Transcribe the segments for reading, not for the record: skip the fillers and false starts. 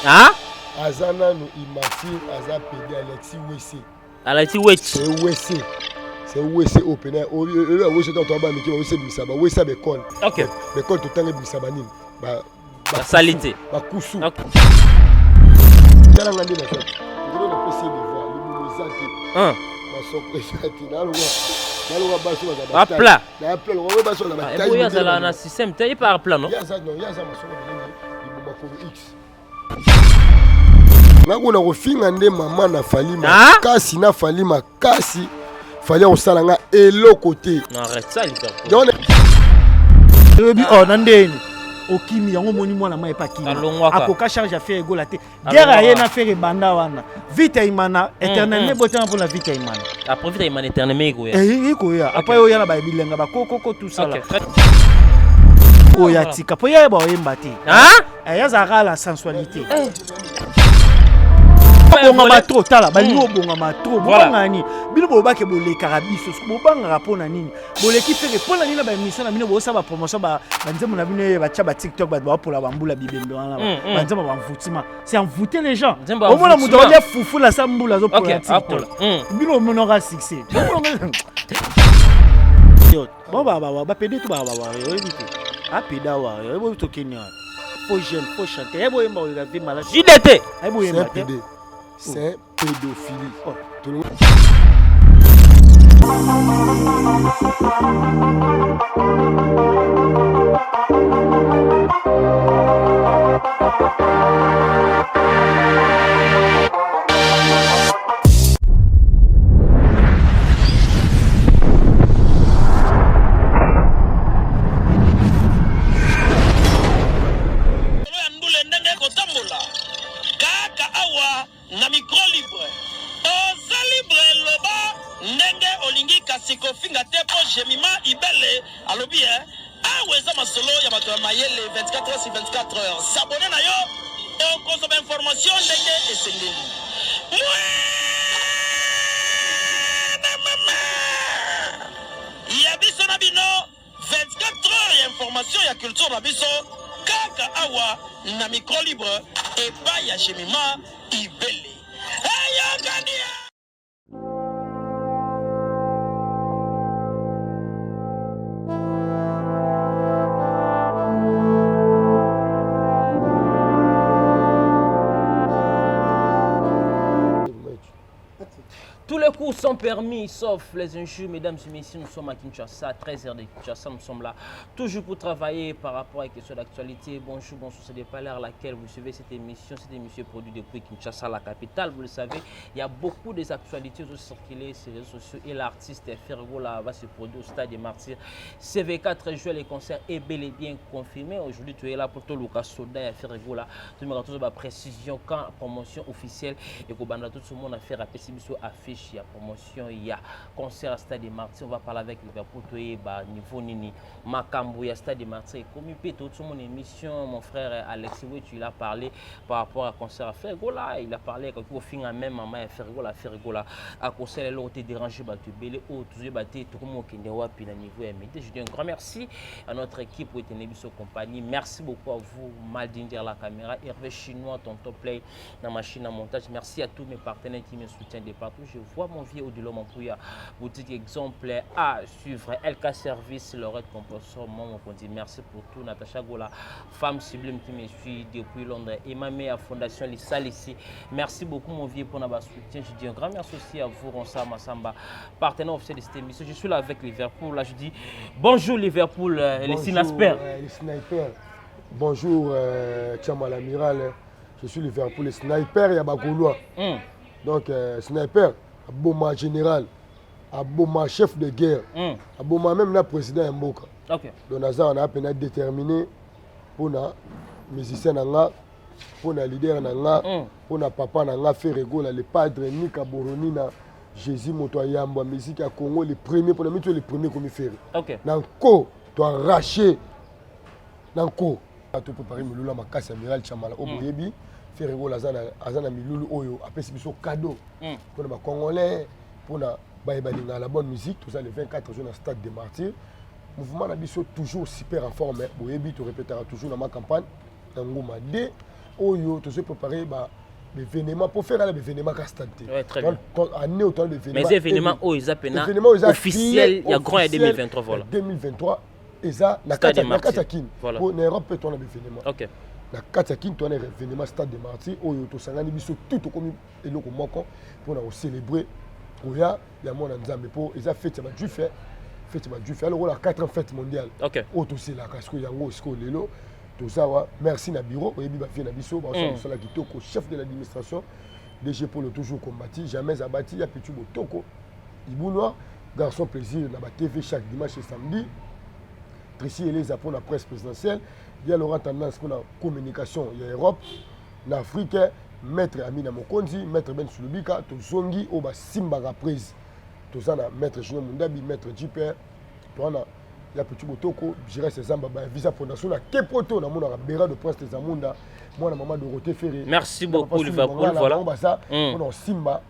Ah? Azana no immature, Aza PD Alexis Wessé. Alexis Wessé. C'est Wessé. C'est Wessé opener. Wessé dans ton bas, mais qui va Wessé Bissaba. Wessé Bekon. Ok. Bekon tout le temps Bissabanin. Ba salité. Ba Koussou. Ok. Yala ngandi na fait. Vous devez le PC de voir. Le Mouzati. Hein? Ba Soprezati. Nalo baso ba. Ba plat. Na plat. On va baso na ba. Et pour y'a na système, t'es pas plat non? Y'a ça non, y'a ça maso ba. Il m'a X. Nakuna kofinga nde mama na fali makasi na fali makasi fali osala nga eloko te. Non arrête ça les gars. Donc Rebi oh nandeni okimi yango moni mwana mai pa kimi. Akoka charge à faire egola te. Guerre aye na faire banda wana. Vite imana éternellement botin pour la vite imana. Après vite imana éternellement ko ya. Ko ya. Après yo yana ba bilenga ba koko tout ça là. Oya tika po ya ba oyemba te. Hein? Ya zara la sensualité. Bonga matro tala balingo bonga matro bonga ni bino boba ke bolé karabiso bobanga rapona nini boleki fere pona nini ba mission na bino bo sa ba promotion ba nzembo na bino ba cha ba TikTok ba pour la bambula bibembe wana ba nzembo ba mvutima c'est envoûter les gens au moins muto ya fufu la sambula zo pour TikTok bino monora succès bon ba pede tout ba éviter a peda wa bo to Kenya faut jeune faut chanter e bo yemba o ga vi malade JDT e bo yemba c'est pédophilie. Oh. Tout le monde. na micro libre oza libre loba ndenge olingi kasi kofinga te po jemima ibele alobi awa eza masolo ya bato ya mayele 24 heures sur 24 heures s'abonne na yo okozoma information ndenge esengeli ya biso na bino 24 heures ya information ya culture na biso kaka awa na micro libre epai ya jemima ibele ayangania. Tous les cours sont permis, sauf les injures. Mesdames et messieurs, nous sommes à Kinshasa, 13h de Kinshasa. Nous sommes là toujours pour travailler par rapport à des questions d'actualité. Bonjour, bonjour, c'est des palais à laquelle vous suivez cette émission. Cette émission est produite depuis Kinshasa, la capitale. Vous le savez, il y a beaucoup d'actualités qui circulent sur les réseaux sociaux. Et l'artiste Fergola va se produire au Stade des Martyrs. CV4 très juin, les concerts est bel et bien confirmé. Aujourd'hui, tu es là pour tout Lucas Soda et Fergola. Tu me racontes la précision quand promotion officielle et que tout le monde a fait rappeler si vous affiche. Il y a promotion, il y a concert à Stade des Martyrs. On va parler avec Liverpool, niveau Nini, Makambo, il y a Stade des Martyrs. Comme il peut tout mon émission, mon frère Alexis, tu as parlé par rapport à concert à Fergola. Il a parlé quand il fin à même maman à Fergola. À concert, là, on t'est dérangé, tu es belé, tu es battu, tout le monde qui est wapi à niveau MD. Je dis un grand merci à notre équipe pour être Nebiso compagnie. Merci beaucoup à vous, Maldin derrière la caméra, Hervé Chinois, Tonton Play, dans la machine à montage. Merci à tous mes partenaires qui me soutiennent de partout. Je vois mon vieux Odilo Mampouya, boutique exemplaire à suivre. LK Service, Lorette Composor, mon dit merci pour tout. Natacha Gola, femme sublime qui me suit depuis Londres. Et ma meilleure fondation, les salles ici. Merci beaucoup, mon vieux, pour notre soutien. Je dis un grand merci aussi à vous, Ronsa Massamba, partenaire officiel de cette émission. Je suis là avec Liverpool. Là, je dis bonjour, Liverpool, les Sinasper. Les snipers. Bonjour, Tchama l'amiral. Je suis Liverpool, les snipers, il y a Bagoulois. Donc, sniper. Aboma général, Aboma chef de guerre, Aboma même le président Mboka. Donc on a peine déterminé pour na musicien nanga, pour na leader nanga, pour na papa nanga Fergola, le padre Nika Boroni Jésus moto yamba musique à Congo les premiers pour le premier comme faire. OK. Nanko tu arraché Nanko tu préparer milulu ma casse amiral chamala au boyebi faire go azana milulu oyo après c'est biso cadeau pour les Congolais pour na balinga la bonne musique tout ça le 24 juin au stade des Martyrs. Mouvement na biso toujours super en forme boyebi tu répétera toujours dans ma campagne ngoma D oyo tu se préparer ba l'événement pour faire l'événement Castante. Ouais, très bien. Année autant d'événements. Mais événements où ils appellent officiel, il y a grand et 2023 voilà. 2023 et ça la Katakin. Voilà. Pour l'Europe peut on l'événement. OK. La Katakin tu as l'événement stade des Martyrs oyo to sangani biso tout comme eloko moko pour na célébrer oya ya mona nzambe pour ils a fête ba juif fête ba juif alors la 4 fête mondiale. OK. Auto c'est la parce que yango sko lelo tout ça merci na bureau oyebi ba fi na biso ba so la kitoko chef de l'administration DG pour le toujours combattu jamais abattu ya petit botoko Ibounois garçon plaisir na ba TV chaque dimanche et samedi Tracy Elisa pour la presse présidentielle il y a Laurent Tendance pour la communication il y a Europe l'Afrique maître Amina Mokonzi maître Ben Sulubika to zongi o ba simba reprise tout ça na maître Julien Mundabi maître Jiper to na ya petit botoko j'irai ces zamba ba visa fondation na kepoto na mona bera de prince des amunda moi na maman Dorothée Ferré merci beaucoup Liverpool voilà on va ça on simba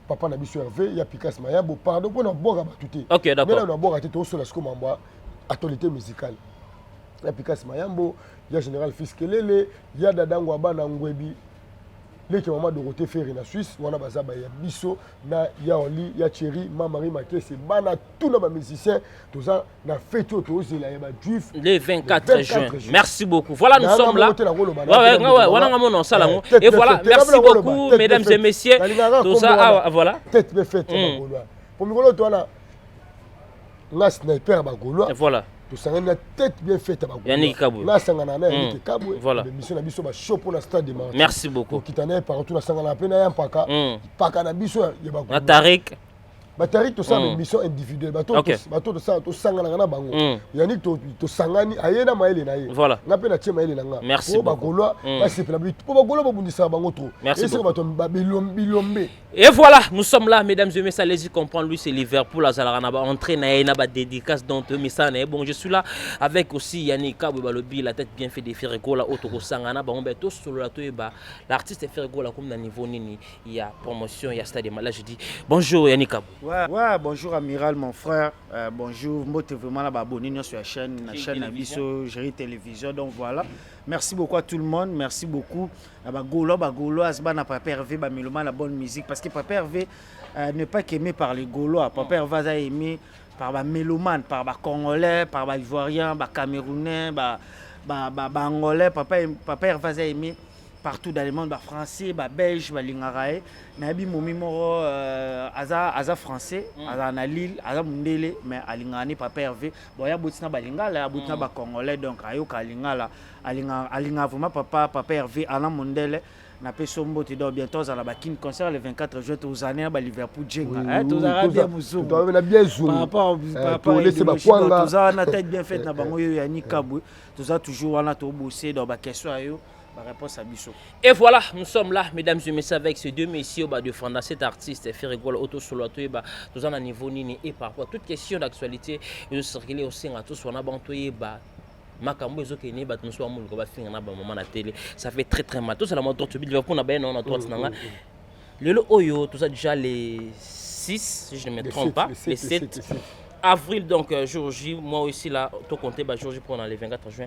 papa na biso Hervé ya Pikas Mayabo pardon pour na boga batuté OK d'accord mais na boga té to sola sko mamba actualité musicale ya Pikas Mayambo ya général Fiskelele ya dadango abana ngwebi leki maman Dorothée Ferré na Suisse wana bazaba ya biso na ya Oli ya Thierry Mamari Makese bana tout na ba musicien tout ça na fête to zela ya ba juif le 24 juin merci beaucoup voilà nous sommes là ouais wana ngamo sala ngo et voilà merci beaucoup mesdames et messieurs tout ça voilà tête be fête ba Gaulois pour mikolo to wana la sniper ba Gaulois voilà tout ça na tête bien faite ba Yannick Kabwe la sangana na Yannick Kabwe voilà mission na biso ba show pour la stade de Martyrs merci beaucoup kitana partout na sangana pe na ya mpaka paka na biso ya ba na Tarik Tarik to ça mission individuelle bato to ça to sangana na bango Yannick to sangani ayena maele na ye voilà na pe na tie maele na nga merci ba Gaulois ba sepela pour ba Gaulois ba bundisa bango trop merci bato ba bilombe et voilà nous sommes là mesdames et messieurs allez-y comprendre lui c'est Liverpool azalaka ba entrée na ye na ba dédicace donc mais ça na bon je suis là avec aussi Yannick Kabwe balobi la tête bien fait de faire gola auto ko sangana ba on to solo la to ba l'artiste faire gola comme na niveau nini il y a promotion il y a stade là je dis bonjour Yannick Kabwe. Ouais, bonjour Amiral, mon frère. Bonjour, moi t'es vraiment là, abonné sur la chaîne Abisso, Géry Télévision. Donc voilà, merci beaucoup à tout le monde, merci beaucoup. Gaulois, Asba n'a pas pervé, la bonne musique, parce que Papa Hervé n'est pas qu'aimé par les Gaulois. Papa Hervé a aimé par les mélomanes, par les Congolais, par les Ivoiriens, les Camerounais, les Angolais. Papa Hervé a aimé partout dans le monde, les Français, les Belges, les Lingarae. Nabi momi moro aza français, aza na Lille, aza mundele mais alingani Papa Hervé. Bon ya botina balingala, ya botina ba congolais donc ayoka alingala, alinga vraiment Papa Hervé ala mundele. Na peso mbote do bientôt za la bakine concert le 24 juin aux années ba Liverpool Jenga. Tous arabia muzo. To na bien zoom. Papa laisser ba kwanga. Tous na tête bien faite na bango yo Yannick Kabwe. Tous toujours wana to bosser dans ba question ayo. Réponse à Bissot. Et voilà, nous sommes là, mesdames et messieurs, avec ces deux messieurs de fondre cet artiste, Ferregola Auto Solo, nous avons un niveau nini et par rapport à toute question d'actualité, nous circuler aussi à tous, on a bantoyé, makambo ezoke ne bat muso amul ko ba finga na ba mama na télé ça fait très mal tout ça la moto tu bill pour na ba on a toi nanga le oyo tout ça déjà les 6 si je ne me trompe pas les 7 avril donc jour J moi aussi là tout compter ba jour J pour les 24 juin.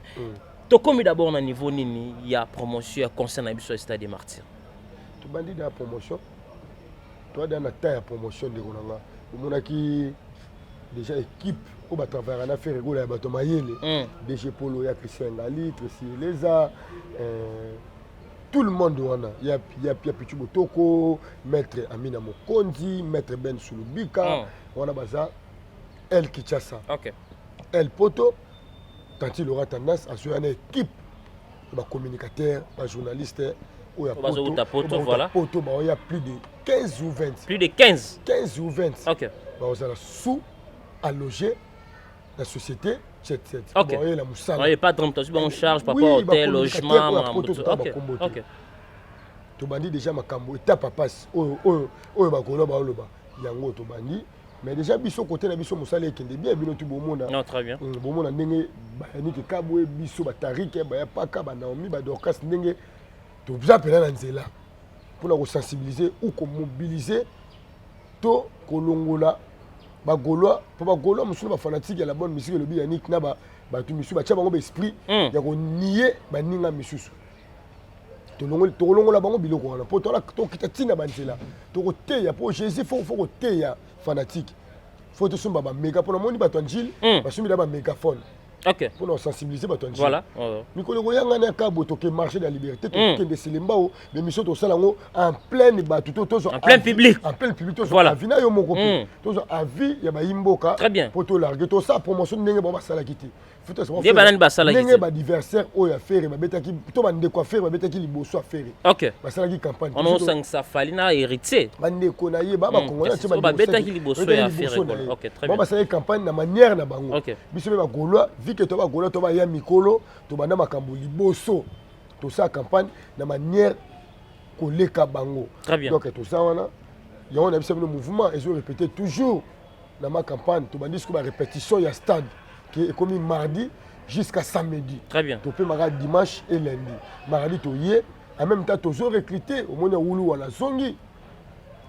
To comme d'abord au niveau nini il y a promotion concernant le stade des Martyrs. Tu bandit dans la promotion. Toi dans la taille promotion de Ronanga. On a qui déjà équipe au va travailler en affaire régulière à bateau Mayele. DG Polo ya Christian Ngali, Tracy Eleza, tout le monde il y a Pichu Botoko, maître Amina Mokonzi, maître Ben Sulubika, on a baza El Kichasa. OK. El Poto tant il aura tendance à se faire une équipe de communicateurs, de journalistes, il y a plus de 15 ou 20. Plus de 15 ou 20. OK. Vous allez sous à loger la société. OK. Il n'y a pas de on charge, papa, hôtel, logement. OK. Tu bandis déjà ma cambo, étape à passe. yango to bandi mais déjà biso côté na biso musala ekende bien bino tu bomona non très bien bomona ndenge bayani ke kabwe biso batarike bayapaka banaomi badorcas ndenge to bisa pena na nzela pour sensibiliser ou mobiliser to kolongola bagoloa po bagoloa musulu ba fanatique ya la bonne musique le bianique na ba tu misu ba tia bango ba esprit ya ko nier baninga misusu tolongola bango biloko wana po to kita tina banzela to ko teya po Jésus faut ko teya fanatique faut to sumba ba méga pour moni ba tonjil ba sumbi ba mégaphone ok pour nous sensibiliser ba tonjil voilà mikolo ko yanga na kabo to ke marché de la liberté to ke de selembao mais mission to salango en pleine ba tout en plein public to voilà avina yo moko to avi ya ba imboka très bien pour to larguer to ça promotion ndenge ba sala kiti Bien banane basala kiti ndenge ba adversaire o ya faire ba betaki to ba ndeko faire ba betaki liboso affaire ok basala ki campagne on sang ça falina héritier ba ndeko na ye ba kongona ti ba betaki liboso ya affaire ok très bien basala campagne na manière na bango ok biso ba goloa vu que to ba goloa to ba ya mikolo to ba na makambo liboso to ça campagne na manière koleka bango très bien donc to ça wana yon a biso le mouvement et je répéter toujours dans ma campagne to ba disque ba répétition ya stade qui est comme mardi jusqu'à samedi. Très bien. Tu peux marrer dimanche et lundi. Mardi tu y es. En même temps, tu as recruté au monde où la zongi.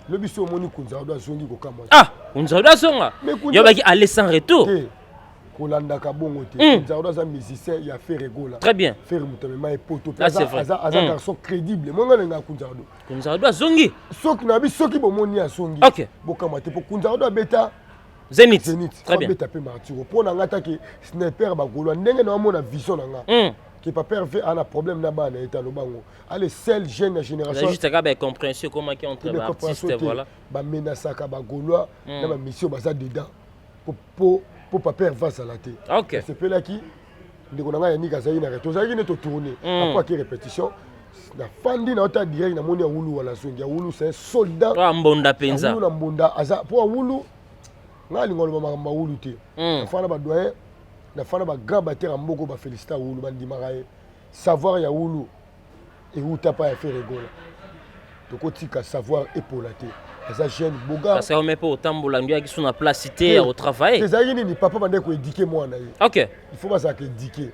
Le biso au monde kunza doit zongi ko kama. Ah, kunza doit zonga. Yo ba ki aller sans retour. Kolanda ka bongo te. Kunza doit za musicien ya faire rigola. Très bien. Faire mutamema et poto. C'est vrai. Un garçon crédible. Moi nga kunza do. Kunza doit zongi. Soki na bi soki bo moni ya zongi. OK. Bokama te pour kunza doit beta. Zénith. Très bien. Tapé Martiro. Pour n'angata que sniper bagolo ndenge na mona vision nanga. Qui pas pervers a un problème là-bas na état lobango. Allez seul jeune génération. Juste à ba compréhension comment qui entre artiste voilà. Ba menasaka bagolo na ba mission baza dedans. Pour pas pervers à la tête. OK. C'est peu là qui ndeko nanga yani kazayi na reto. Zayi ne to tourner. Après qui répétition. Na fandi na ota direct na moni ya wulu wala songi. Ya wulu c'est un soldat. Ah mbonda penza. Wulu na mbonda aza pour wulu ngali ngolo ba wulu te na fana ba doyen na fana ba grand batteur mboko ba féliciter wulu ba ndimaka ye savoir ya wulu et uta pa ya faire rigola to kotika savoir épauler te ça jeune boga parce qu'on met pas autant bolandia qui sont en place cité au travail les aïni ni papa bande ko éduquer moi na ye OK il faut pas ça que éduquer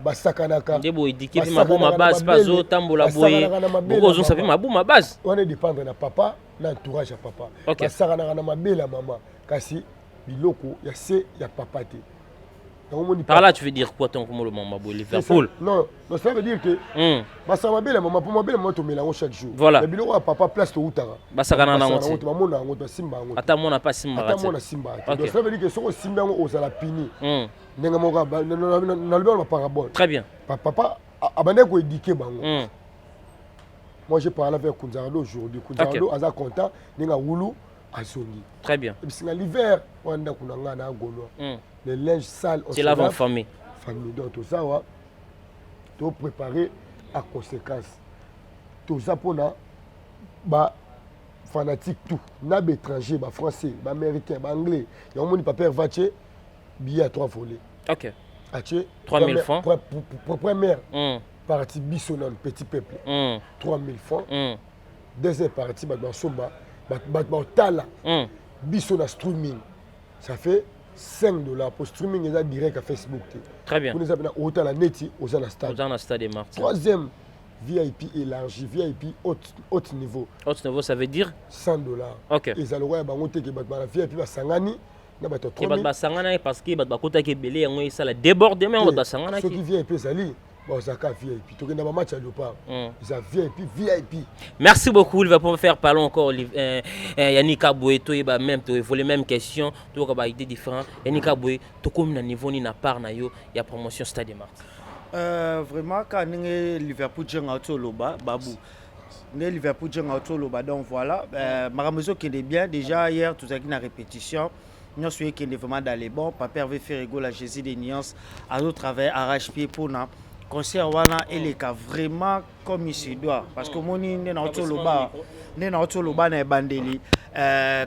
ba sakanaka ndebo éduquer bi mabuma base bazo tambola boye boko zo sapi mabuma base on est dépendre na papa na entourage ya papa ba sakanaka na mabela mama kasi biloko ya se ya papa te. Par là tu veux dire quoi ton comme le maman boy Liverpool? Non, ça veut dire que ba sa mabela maman pour mabela maman to mélange chaque jour. Voilà. Le biloko ya papa place to utara. Ba sakana na ngoti. Ba mona ngoti ba simba ngoti. Ata mona pas simba. Ata mona simba. Donc ça veut dire que soko simba ngo ozala pini. Nenga moka na le ba parabole. Très bien. Papa abane ko éduquer bango. Moi j'ai parlé avec Kunzardo aujourd'hui. Kunzardo aza content nenga wulu azongi. Très bien. Et puis c'est l'hiver on a kunanga na golo. Les linges sales c'est là en famille. Famille donc tout ça wa to préparer à conséquence. Tout ça pour na ba fanatique tout. Na ba étranger, ba français, ba américain, ba anglais. Ya moni papa vache billet à 3 volets. OK. Ache 3000 francs pour première partie bisonal petit peuple. 3000 francs. Deuxième partie ba somba ba tala. Bisona streaming. Ça fait $5 pour streaming et direct à Facebook. Très bien. Pour nous appeler au la neti au stade. Au stade Martin. Troisième VIP élargi, VIP haut niveau. Haut niveau ça veut dire $100. OK. Et ça le roi ba monter que ba VIP ba sangani na ba to 3000. Ba sangana parce que ba kota ke belé yango ça la débordement on ba sangana qui. Ceux qui VIP sali Osaka VIP. Tu connais match à Léopard. Ils ont VIP. Merci beaucoup. Il va pouvoir faire parler encore Yannick Aboué. Tu vas même tu les mêmes questions. Tu vas idées différentes. Yannick Aboué, tu comme na niveau ni na part na yo, il y a promotion Stade Martin. Vraiment quand Liverpool jeng auto loba babu. Liverpool jeng auto loba donc voilà. Maramezo qui est bien déjà hier tout ça qui na répétition. Nous sommes qui est vraiment dans les bons. Papa Hervé Ferrigo la Jésus des nuances à d'autres travail arrache-pied pour na concert wana eleka vraiment comme il se doit parce que moni na otoloba na bandeli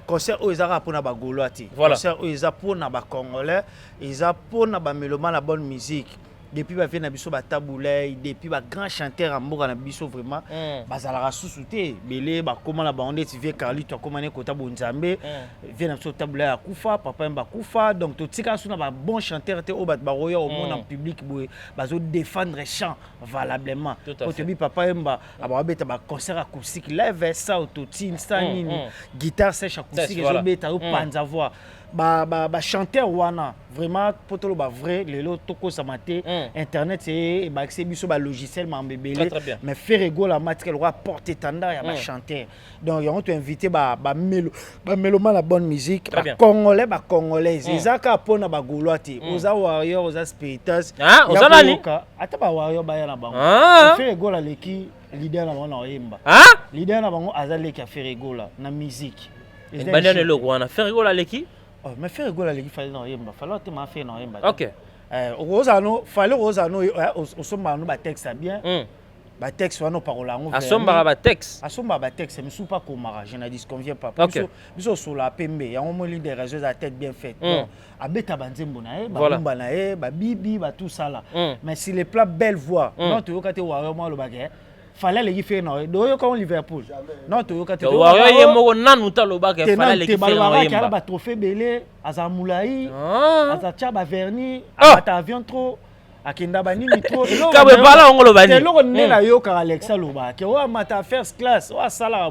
concert o ezaka pona ba goloati concert o eza pona ba congolais eza pona ba mélomane la bonne musique depuis ba na biso ba taboulay depuis ba grand chanteur amboka na biso vraiment bazala rasusute belé ba comment la bande tu viens Carly tu comment kota bonzambe vient na biso taboulay ya kufa papa mba kufa donc to tika suna ba bon chanteur te o ba roya au monde en public boy bazo défendre chant valablement au début papa mba aba beta ba concert acoustique live ça autotune ça nini guitare sèche acoustique zo beta o panza voix ba chanteur wana vraiment potolo ba vrai lelo toko samate internet c'est ba accès biso ba logiciel mambebele mais Ferrego la matique le roi porter tanda ya ba chanteur donc on te invité ba méloma la bonne musique ba congolais ezaka pona ba goloati oza warrior oza spiritus oza nani ata ba warrior ba ya na bango Ferrego la leki leader na wana oyemba leader na bango azaleki ya Ferrego la na musique banane le roi na Ferrego la leki. Oh, mais Ferrego la legi fallait non yemba, fallait te ma faire non yemba. OK. Rosano, fallait Rosano au somba no ba texte bien. Ba texte wana parola ngo. Asomba ba texte. Asomba ba texte mais sous pas komara, je ne dis convient pas. Parce que biso sur la pembe, ya on ligne des réseaux à tête bien faite. Bon, abeta banzembo na ba bomba na ba bibi ba tout ça là. Mais si les plats belle voix, non to yokate wa mo lo bagay. Fallait les faire non doyo comme Liverpool non to yokate wayo ye moko nanu taloba ke fallait les faire non yemba ba trophée belé azamulayi azacha ba verni ata avion trop akenda ba nini trop kabe bala ngolo bani eloko nela yoka Alexa loba ke wa mata first class wa sala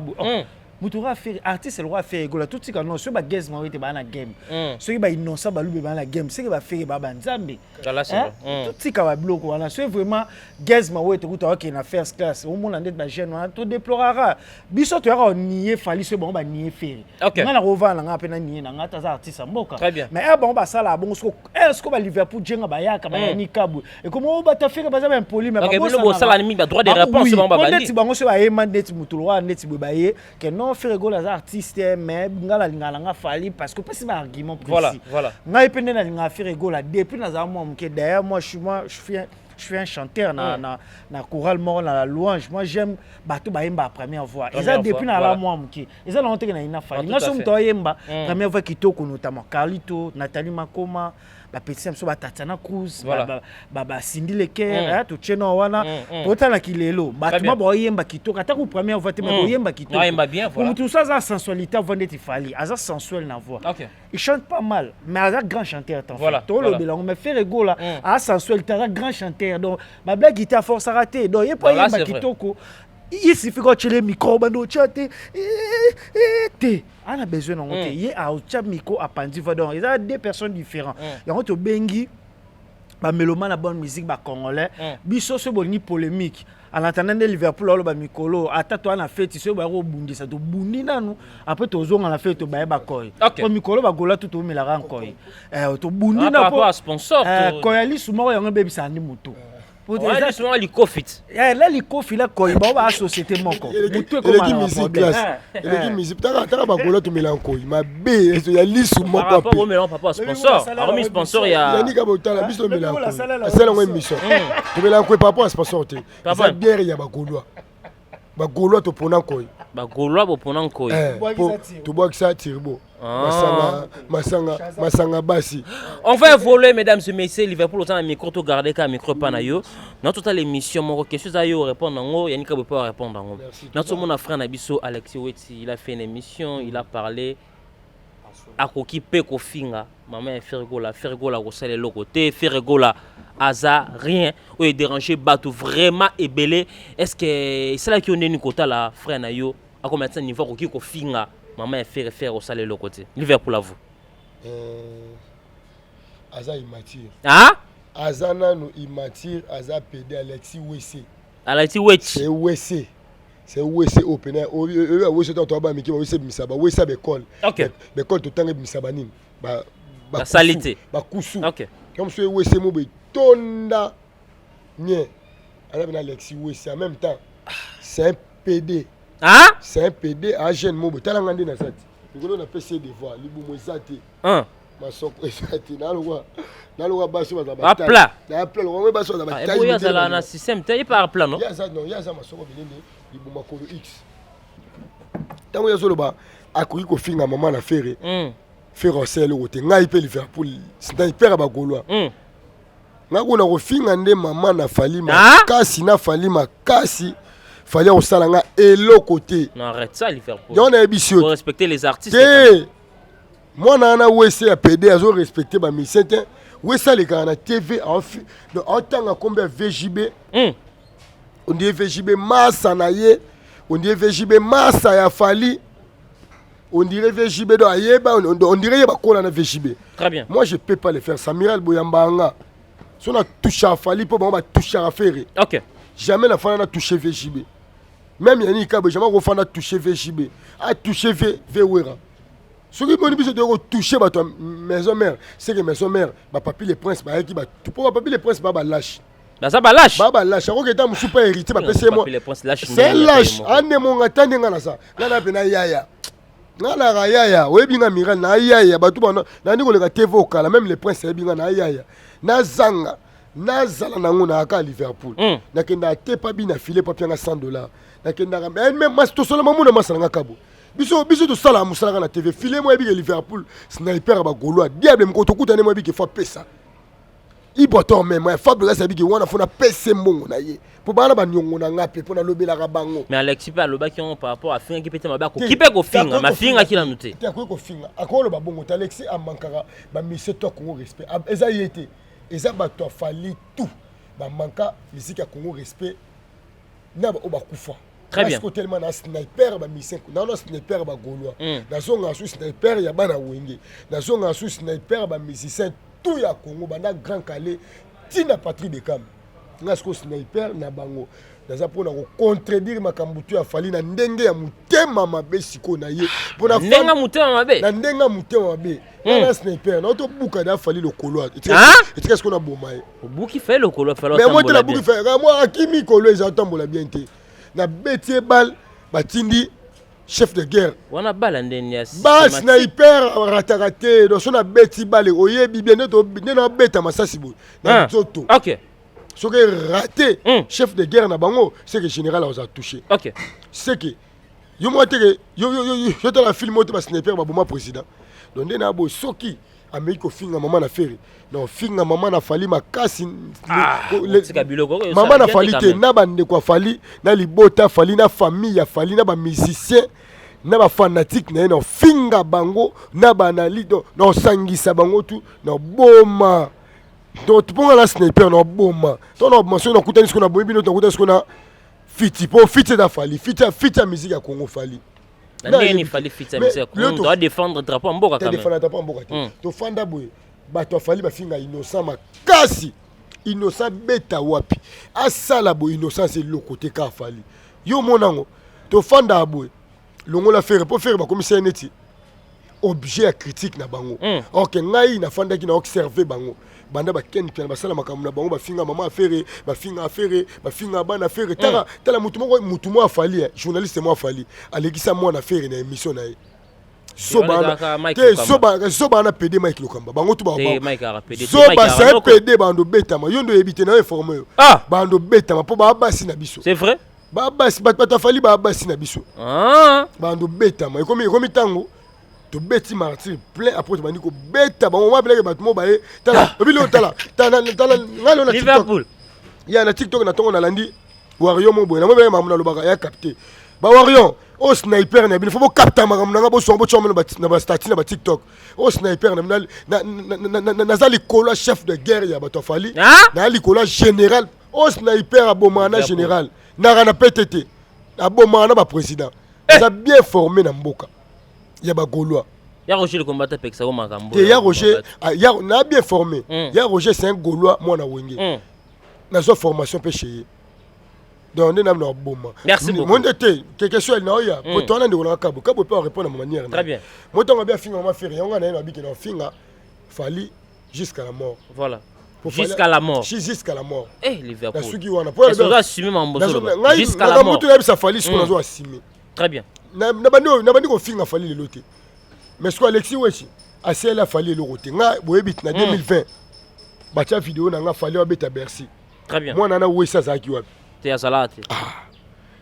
mutura faire artiste le roi faire gola tout ce qu'on sur ba guest moi ba na game so ba innocent ba lube ba na game c'est que ba faire ba banzambe tout ce qu'on va bloquer voilà c'est vraiment guest moi to kuta OK na first class au monde ndet ba jeune on to déplorera biso to ya nier fali ce bon ba nier faire nga na rova na nga pe na nier na nga ta artiste mboka mais bon ba sala bon est-ce que ba Liverpool jenga ba yaka ba ni kabu et comment ba ta faire ba za impoli mais ba bo sala ni ba droit de réponse bon ba bandi ndet bango se ba yema ndet mutulwa ndet bobaye que non Ferrego les artistes mais ngala lingala fali parce que pas si un argument précis voilà ngai pende na linga Ferrego la depuis na za moi mke d'ailleurs moi je suis un chanteur na chorale mort na la louange moi j'aime bato ba yemba première voix et ça depuis na la moi mke et ça lonte na ina fali na so mto yemba première voix kitoko notamment Carlito Nathalie Makoma ba petit samso ba Tatiana Cruz ba Cindy Leker to cheno wana potala kilelo batuma ba yemba kitoko ata ku première voix te ba yemba kitoko yemba bien voilà tout ça ça sensualité vendait fali asa sensuel na voix il chante pas mal mais asa grand chanteur en fait to lo belango mais Ferrego là a sensualité asa grand chanteur donc ba blague guitare force à rater donc il pas yemba kitoko il suffit que tu les micro bando chanter on a besoin de monter il y a un micro à pandi donc il y a deux personnes différentes il y a un bengi ba mélomane la bonne musique ba congolais biso ce boni polémique en attendant de Liverpool lo ba mikolo ata to na fête so ba ro bundi ça to bundi nanu après to zonga na fête to ba ba koy ko mikolo ba gola tout mela ran koy to bundi na po sponsor koyali sumo yango bebisa ndi muto là souvent les cofit là les cofit là koy ba société moko muto ko ma musique les musique ta ba gola to mela koy ma be ya lisu moko pa pas mela papa sponsor hormis sponsor ya ni ka botala biso mela koy asala ngo émission to mela koy papa sponsor te ça bière ya ba gaulois to pona koy ba gaulois bo pona koy to bois ça turbo masanga basi. On va évoluer mesdames et messieurs Liverpool autant micro to garder ka micro pa na yo notre totale émission mon question za yo répondre ngo yanika bo pas répondre ngo notre mon frère na biso Alexis Weti il a fait une émission il a parlé à koki pe ko finga maman Ferrego la rosale le côté Ferrego la aza rien ou est dérangé bateau vraiment ébélé est-ce que c'est là qui on est ni kota la frère na yo à combien de niveau koki ko finga maman faire au salaire le côté Liverpool à vous aza immature aza nanu immature aza PD Alexis Weti c'est Weti opener o Weti to ba miki Weti misaba Weti bekol bekol to tanga misaba nini ba salité ba kusu OK comme ce Weti mo be tonda nie ala bena Alexis Weti en même temps c'est un PD c'est un PD à jeune mobo talanga ndi na sati ngolo na PC de voix libu moisate masoko esati nalwa baso ba ba plat na plat lo baso ba taille et puis ya na système te pas plat non ya za masoko bilende libu makolo X tango ya solo ba akoki ko finga mama na faire au sel wote ngai pe Liverpool sniper ba gaulois ngakuna kofinga nde mama na fali makasi na fali makasi fali osala nga eloko te. Non, arrête ça Liverpool. On a ebisio. Faut respecter les artistes. Moi na wese ya PD azo respecter ba misete. Wesa le kana TV en tant combien VJB. On dit VJB massa na ye. On dit VJB massa ya fali. On dirait VJB do ayeba, on dirait yeba kola na VJB. Très bien. Moi je peux pas le faire. Samuel Boyambanga. Si on a touché à Fali, on va toucher à Ferré. Ok. Jamais la femme n'a touché VJB. Même Yannick Kabo, jamais la femme n'a touché VJB. A touché VWera. Ce qui m'a dit, c'est de toucher ma maison mère. C'est que maison mère, ma papi les princes, tu peux papi les princes, bah lâche. Ça va lâche. Bah lâche. Alors que je suis pas hérité, ma PC moi. C'est lâche. Ane mon attendez ngana ça. Ngana pena yaya. Ngana yaya. Oui bien amiral na yaya. Bah tout bon. Nani ko le TV au kala. Même les princes bien na yaya. Na zanga na zala nango na aka Liverpool nakenda te pa bina filer papier na $100 nakenda même mas to solo mamu na masala kabo biso to sala musala na TV filer moi bi Liverpool sniper ba golo diable mko to kutane moi bi ke fa pesa iboto même fable la sabi ki wana fona pesa mbongo na ye po bana ba nyongo na ngape po na lobela ka bango mais Alexis pa loba ki on par rapport à finga ki pete mabako ki pe ko finga ma finga ki la noté te ko finga akolo ba bongo ta Alexis amankara ba mise to ko respect eza yete eza bato fali tout ba manka musique ya Congo respect na ba kufa. Très bien. Parce que tellement na sniper ba mission na sniper ba golois na zonga sous sniper ya bana wenge na zonga sous sniper ba musicien tout ya Congo bana grand calé tina patrie de cam na sko sniper na bango naza pona ko contredire makambo tu ya fali na ndenge ya mutema mabe siko na ye pona ndenga mutema mabe na ndenga mutema mabe na sniper na to buka da fali le kolo et qu'est-ce qu'on a bomaye buki fait le kolo fait mais moi te la buki fait moi akimi kolo ezatambola bien te na betie bal batindi chef de guerre wana bala ndenia ba sniper ratarate do sona beti bal oyebi bien to na beta masasi bo na zoto. OK. Ce qui est raté, chef de guerre na bango, c'est que le général a touché. Ok. C'est que yo te la film au sniper ba boma président. Donc na bo soki Amérique finga maman na ferry. Non finga maman na fali makasi maman na fali te na bande kwa fali na libota fali na famille ya fali na ba musicien na ba fanatique na no finga bango na banali no sangisa bango tu no boma. Donc tu prends la sniper na boma to na mention na kutani skona boyebi no kutani skona fiti po fiti da fali fiti musique ya Congo fali ndeni fali fiti musique ya Congo doit défendre drapeau mboka quand même défendre drapeau mboka to fanda boye ba to fali ba finga innocent makasi innocent beta wapi asala bo innocent c'est le côté ka fali yo monango to fanda boye longo la faire pour faire ba commissaire neti objet à critique na bango OK ngai na fanda ki na observer bango banda ba ken pia basala makambo na bango ba finga mama affaire ba finga bana affaire tala mutu mo afali journaliste mo afali alekisa mo na affaire na émission na ye soba na PD Mike Lokamba bango tu ba soba sa PD bando betama yondo ebite na informer bando betama po ba basi na biso c'est vrai ba basi ba fali ba basi na biso bando betama ekomi tango to beti martyr plein après tu bandi ko beta ba on appelle que batmo ba tala obilo tala ngalo na Liverpool ya na TikTok na tongo na landi Wario mo boy na mo be mamuna lo baka ya capter ba Wario o sniper na bin faut capter makamuna nga bo sombo chomelo na ba statut na ba TikTok o sniper na zali kola chef de guerre ya bato fali na li kola général o sniper abomana général na PTT abomana ba président ça bien formé na mboka ya ba Gaulois. Ya Roger le combattant Pexa au Makambo. Ya Roger, na bien formé. Ya Roger c'est un Gaulois moi na wenge. Na so formation pe chez. Donc on est na boma. Merci beaucoup. Mon été, quelque chose na ya. Pour toi na ndeko kabo. Kabo peut répondre de manière. Très bien. Moi ton bien finga ma faire. On a na bi que na finga fali jusqu'à la mort. Voilà. Jusqu'à la mort. Jusqu'à la mort. Eh Liverpool. Na suki wana. Pour doit assumer mon bosso. Jusqu'à la mort. Na mutu na bisa fali ce qu'on doit assumer. Très bien. Na bandi ko finga fali le loté. Mais ce que Alexis wechi assez la fali le roté. Nga boyebit na 2020. Bacha vidéo na nga fali obeta Bercy. Très bien. Moi na wesa zaki wapi. Te azalate.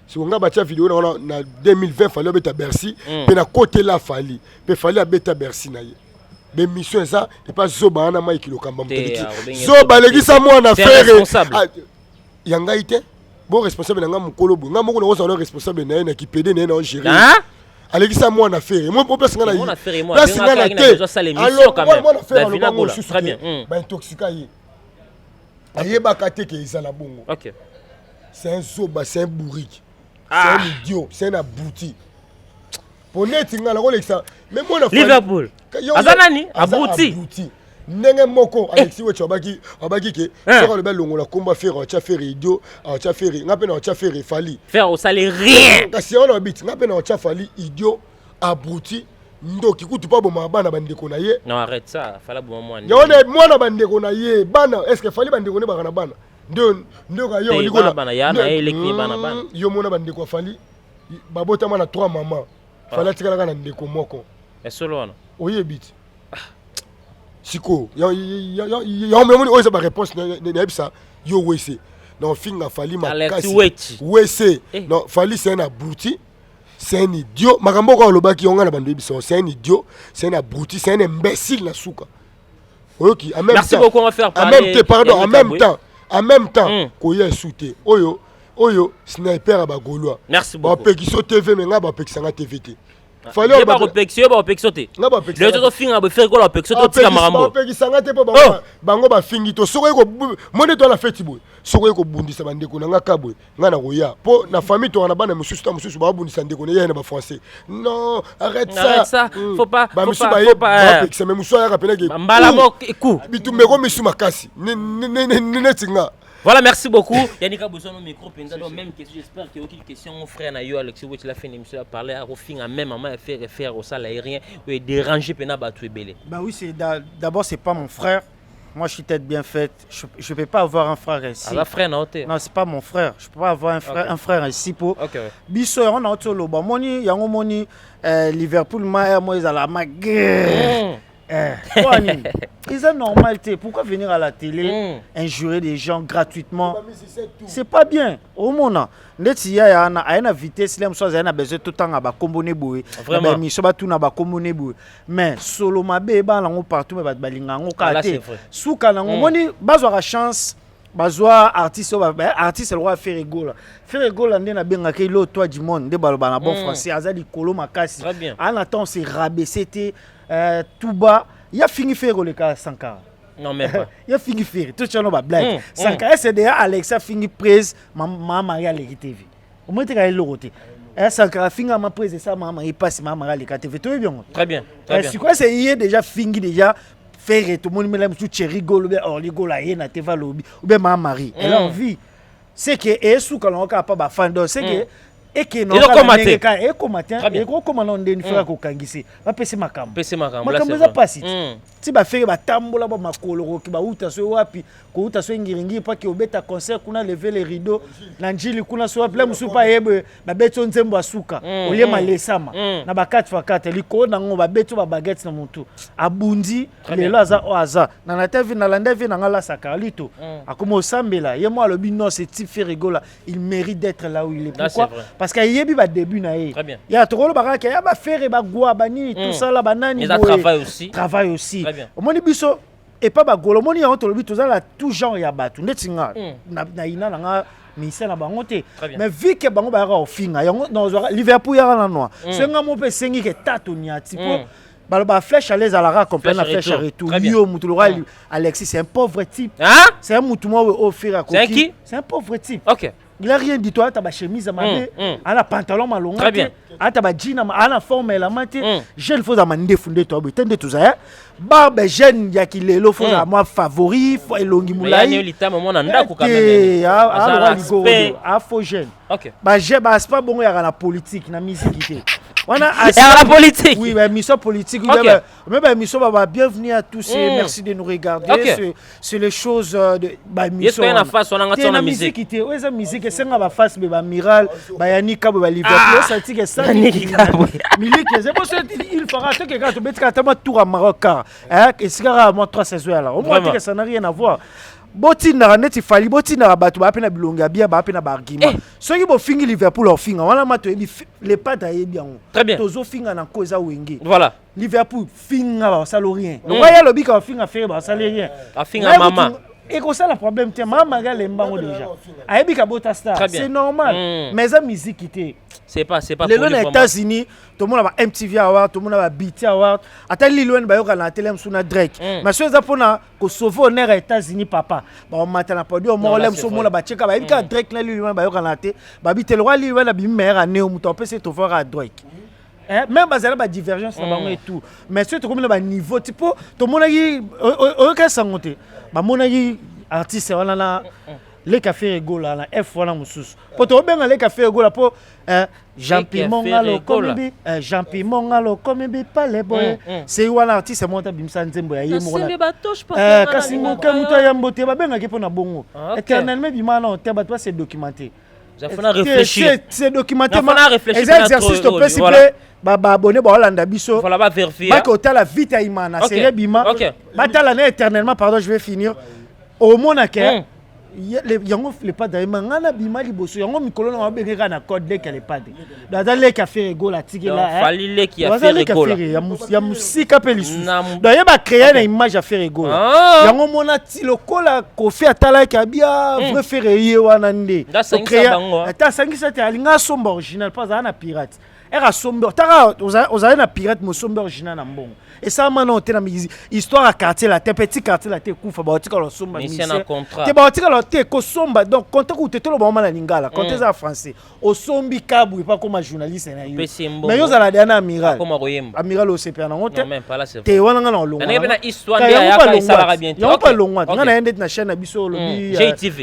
Si on a bacha vidéo na 2020 fali obeta Bercy, pe na côté la fali, pe fali abeta Bercy na ye. mission ça et pas zoba na mai kilo kamba mteliki Te, zoba legi sa moi na C'est faire responsable. yanga ite bon responsable nga mukolo bu nga moko na responsable na ki PD na gérer Hein? alegi sa moi na faire moi place nga na Moi, on a fait, moi, place on a nga na fait, te on a fait l'émission quand même. moi na faire Davina Gola. très Très bien bien. ba intoxika yi ayeba kate ke izala bongo Ok. c'est un zoba c'est un bourrique Ah. c'est un idiot c'est un abouti pour net nga la Rolexa mais moi na Liverpool. Azanani, abouti. ndenge moko Alexis Wecho abaki ke sera le bel longola combat faire cha faire idiot cha faire nga pe na cha faire fali Faire au salaire rien. kasi on habite nga pe na cha fali idiot abouti ndoki kutu pa boma bana bandeko na ye Non, arrête ça. Fallait bon moment. yone mwana bandeko na ye bana est-ce que fali bandeko ne bana bana ndo ka yo likola bana ya na elekni bana bana. yo mona bandeko fali babota mana 3 maman fala tikala kana ndeko moko Et solo wana. oyebiti siko ya moni oyo eza baréponse nayebi sa yo wese non finga fali makasi wese non fali c'est un abruti c'est un idiot makambo ko alobaki yonga na bando yebiso c'est un idiot c'est un abruti c'est un imbécile na suka oyoki en même Merci temps beaucoup, on va faire parler. En même temps koya soute oyo sniper abagolwa Merci beaucoup. bapekisa TV me nga bapekisanga TV te Fallait ba opexio te. Le toto finga ba faire ko la opexio to tika marambo. bapekisanga te po bango bafingi to soko ko monde to la fête boy soko ko bundisa bandeko na nga kabwe nga na koya po na famille to na bana mususu ta mususu ba bundisa ndeko na yena ba français non arrête ça Faut pas bapekisa me musu ya kapena ke mbala mo eku bitumbe ko misu makasi ne tinga. Voilà, merci beaucoup. Yannick a besoin de micro, même question. J'espère qu'il y a aucune question. Mon frère Nayo, Alexis Wetch, il a fait une émission, il a parlé à Rofing, même maman, il fait référence au salaire aérien, il est dérangé, Pena Batou Belé. Bah oui, d'abord, c'est pas mon frère. Moi, je suis tête bien faite. Je ne peux pas avoir un frère ici. Ah, frère, non, c'est pas mon frère. Je ne peux pas avoir un frère ici pour. Biso, on a autre loba. Moni, yango moni, Liverpool, moi, ils ont la guerre. Ils ont normalité. Pourquoi venir à la télé injurer des gens gratuitement? C'est pas bien. Au monde, il y a une vitesse, il y a besoin tout le temps à comboner boué. Vraiment. Mais solo mabe ba lango partout mais balinga ngo kate. Souka lango moni bazwa chance. Bazwa artiste artiste le roi faire rigolo. Faire rigolo ndé na benga ke lo toi du monde de baloba na bon français azali kolo makasi. En attend c'est rabaisser tout bas, il y a fini faire le cas Sankara. Non mais pas. Il y a fini faire tout ça no ba blague. Sankara c'est déjà Alexa fini prise maman Maria le TV. Au moins tu as le roté. Sankara fini ma prise ça maman il passe maman Maria le TV. Tout bien. Très bien. Très bien. C'est quoi c'est hier déjà fini déjà faire tout le monde même tout rigolo bien or rigolo là na TV lobby ou bien maman Marie. Elle a envie. C'est que et sous quand on pas ba fan c'est que et que non et comment on dit faire ko kangisi ba pese makambo la pasi ti ba faire ba tambola ba makolo ki ba uta so wapi ko uta so ngiringi pa ki obeta concert kuna lever les rideaux na njili kuna so wapi la musu pa yebe ba beto nzembo asuka olie malesama na ba 4x4 liko na ngo ba beto ba baguette na mutu abundi lelo aza oaza na na TV na landa vi na ngala sakalito akoma osambela ye mo alobi non c'est type fait rigola il mérite d'être là où il est. Pourquoi? Parce qu'il y a eu début na ye. Il y a trop le baraka, il y a ba faire ba gwa bani tout ça là banani. Il travaille aussi. Travaille aussi. Moni biso et pas ba golo moni ya ontolobi tout ça là tout genre ya batu ndetinga na ina nga misa na bango te. Mais vu que bango ba ra ofinga yango dans Liverpool ya na noa. Senga mo pe sengi ke tato nyati po ba flèche à l'aise à la ra complète la flèche à retour. Yo mutulora Alexis c'est un pauvre type. C'est un mutumo offrir à C'est qui? C'est un pauvre type. OK. Il a rien dit toi, tu as chemise à mater, à la pantalon malonga. Très bien. À ta jean à la forme la mater. Jeune faut amender fondé toi, mais t'es tout ça. Barbe jeune ya qui le faut à moi favori, faut elongi moulai. Mais il est moment nda ko quand même. Ah faut jeune. OK. Bah j'ai bah c'est pas bon ya la politique, na musique. On a la politique. Oui, mais mission politique. Mais mission bienvenue à tous et merci de nous regarder. C'est les choses de mission. Est-ce qu'on a face on a ngata na musique. Oui, ça musique c'est nga face ba Miral, ba Yannick Kabo ba Liverpool, ça dit que ça. Yannick Kabo. Milik, c'est pour ça il fera ce que quand tu mets tellement tour à Maroc. Et c'est moi 3 saisons là. Au moins que ça n'a rien à voir. botinaka neti fali botinaka bato bape na bilongi ya bia bape na bargument soki bofingi Liverpool ofinga wana ma toyebi les pattes ayebi yango tozofinga na nko eza wenge voilà Liverpool finga basalo rien donc ya lobika bafinga fere basalo rien afinga mama et que ça le problème tiens maman gars lembango déjà ayebi ka bota star c'est normal mais ça musique était c'est pas les lois aux États-Unis tout le monde a MTV Award tout le monde a BET Award attends les lois bayoka na télé msuna Drake mais ceux za pona ko sauver honneur aux États-Unis papa ba on matana podi o mo lem so mo la ba cheka ba yika Drake na lois bayoka na té ba bi tele wali lois na bi meilleur année o muto pese to voir à Drake même bazala ba divergence na bango et tout mais ceux to comme ba niveau tipo to mona yi o ka sangote ba mona yi artiste wana na les cafés égaux là F wana mususu po to benga les cafés égaux là po Jean Pimongalo comme Jean Pimongalo comme bi pale boy c'est wana artiste monta bimsa nzembo ya yemo wana kasingo kamuto ya mbote ba benga ke pona bongo éternellement bimana te ba toi c'est documenté Zafona réfléchir c'est documenté exercice to possible ba abonné ba Hollanda biso voilà ba vérifier ba ko tala vite imana c'est bima ba tala na éternellement pardon je vais finir au monake yango le pas d'ailleurs ngana bima liboso yango mikolo na babengeka na code dès qu'elle est pas dans les cafés égaux la tiki là fali le qui a fait égaux ya musika pe lisu donc yeba créer na image à faire égaux yango mona ti lokola ko fait atala ka bia vrai faire yé wana nde to créer ta sangisa te alinga somba original pas ana pirate era somba tara oza na pirate mo somba original na mbongo et ça maintenant te na histoire à quartier la te petit quartier la te kufa ba otika lo somba mission en contrat te ba otika lo te ko somba donc quand ku te to lo ba mala lingala quand eza français au sombi kabu pas comme journaliste na yo mais yo za la dana amiral comme royemba amiral au CP na ngote même pas là c'est te wana ngana longa na histoire ya ka sala bien yo pas longa ngana ende na chaîne na biso lobi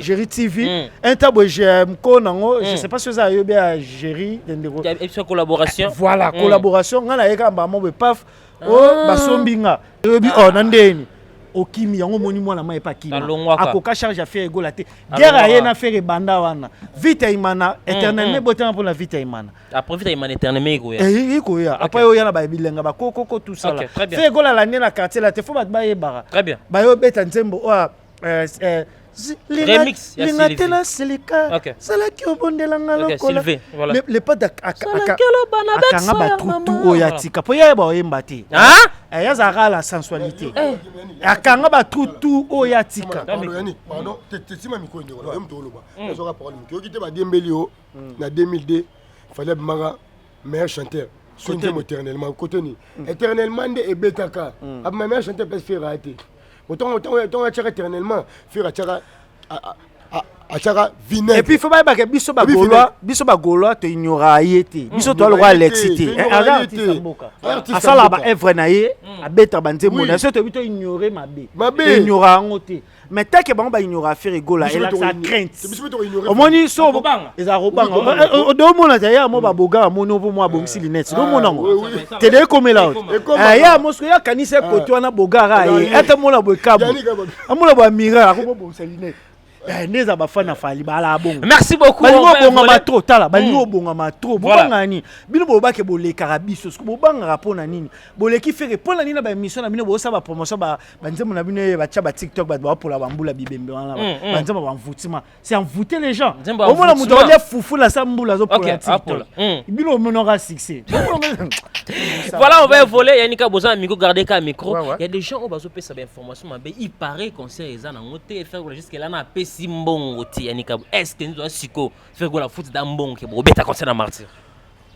Géry TV un tabo j'aime ko nango je sais pas si ça yo bien Géry ndeko et collaboration voilà collaboration ngana yeka mbamo be paf basombinga yobi nandeni okimi yango moni mwana mai pa kimi akoka charge à faire égaux la te guerre aye na faire banda wana vite imana éternellement botin pour la vite imana après vite imana éternellement iko ya après yo yana ba bilenga ba koko tout ça là faire égaux la nena quartier la te faut ba bara très bien ba yo beta nzembo remix ya Sylvie Selika sala ki obondela ngalo kola le pas akanga batutu oyatika po ya ba oyemba te ya zara la sensualité akanga batutu oyatika pardon tetima miko ndeko na mto loba ezoka parole miko kite ba dembeli o na 2002 fallait mara meilleur chanteur côté éternellement côté ni éternellement de ebetaka ab meilleur chanteur peut faire rater autant attirer éternellement faire attirer attirer vinaigre et puis il faut pas que biso ba gaulois te ignorer yete biso to le roi l'excité ça là ba œuvre na ye abeta banze mona so to bito ignorer mabe ignorer ngote mais tant que ba ignorer faire gola et là ça crainte au moni so ils a robanga au do mona ya mo ba boga mo no mo abongisi linette do mona ngo te de comme là ya mo so ya kanise koto wana boga ra ye ete mo la bo kabo amona ba mira ko bo linette neza bafana fali bala bongo merci beaucoup balingo bonga matro tala balingo bonga matro bobanga ni bino bobake boleka biso siko bobanga rapona nini boleki fere pona nini ba émission na bino bosa ba promotion ba nzembo na bino ba cha ba TikTok ba pola ba mbula bibembe wana ba nzembo ba mvutima c'est envoûter les gens au moins muto ya fufu la sambula zo pola TikTok bino monora succès voilà on va voler Yannicka Bozan micro garder ka micro il y a des gens au bazo pesa ba information mais il paraît concert eza na ngote faire jusqu'à là na Simbongo ti Yannicka est-ce que nous siko faire la foot d'ambon que bobeta concernant martyr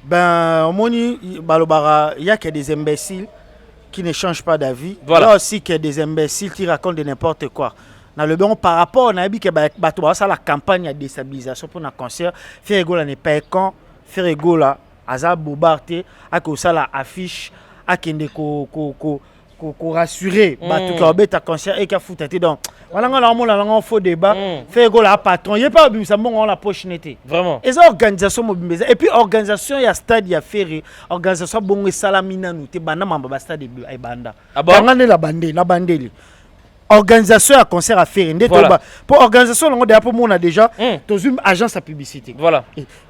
ben moni balobara il y a que des imbéciles qui ne changent pas d'avis voilà. Il y a aussi que des imbéciles qui racontent de n'importe quoi dans le bon par rapport na bi que bato ça la campagne de déstabilisation pour un concert faire gola n'est pas quand faire gola aza bobarté a que ça la affiche a kende ko rassurer bato ka beta concert et ka foutaté donc voilà on faux débat fait go la patron il pas bimisa mbongo la poche nete vraiment et ça organisation mobilisation et puis organisation ya stade ya ferry organisation bongo salamina nous te banda mamba ba stade e banda ngane la bandeli organisation à concert à faire. Voilà. Pour organisation, on a pour moi déjà dans une agence à publicité. Voilà.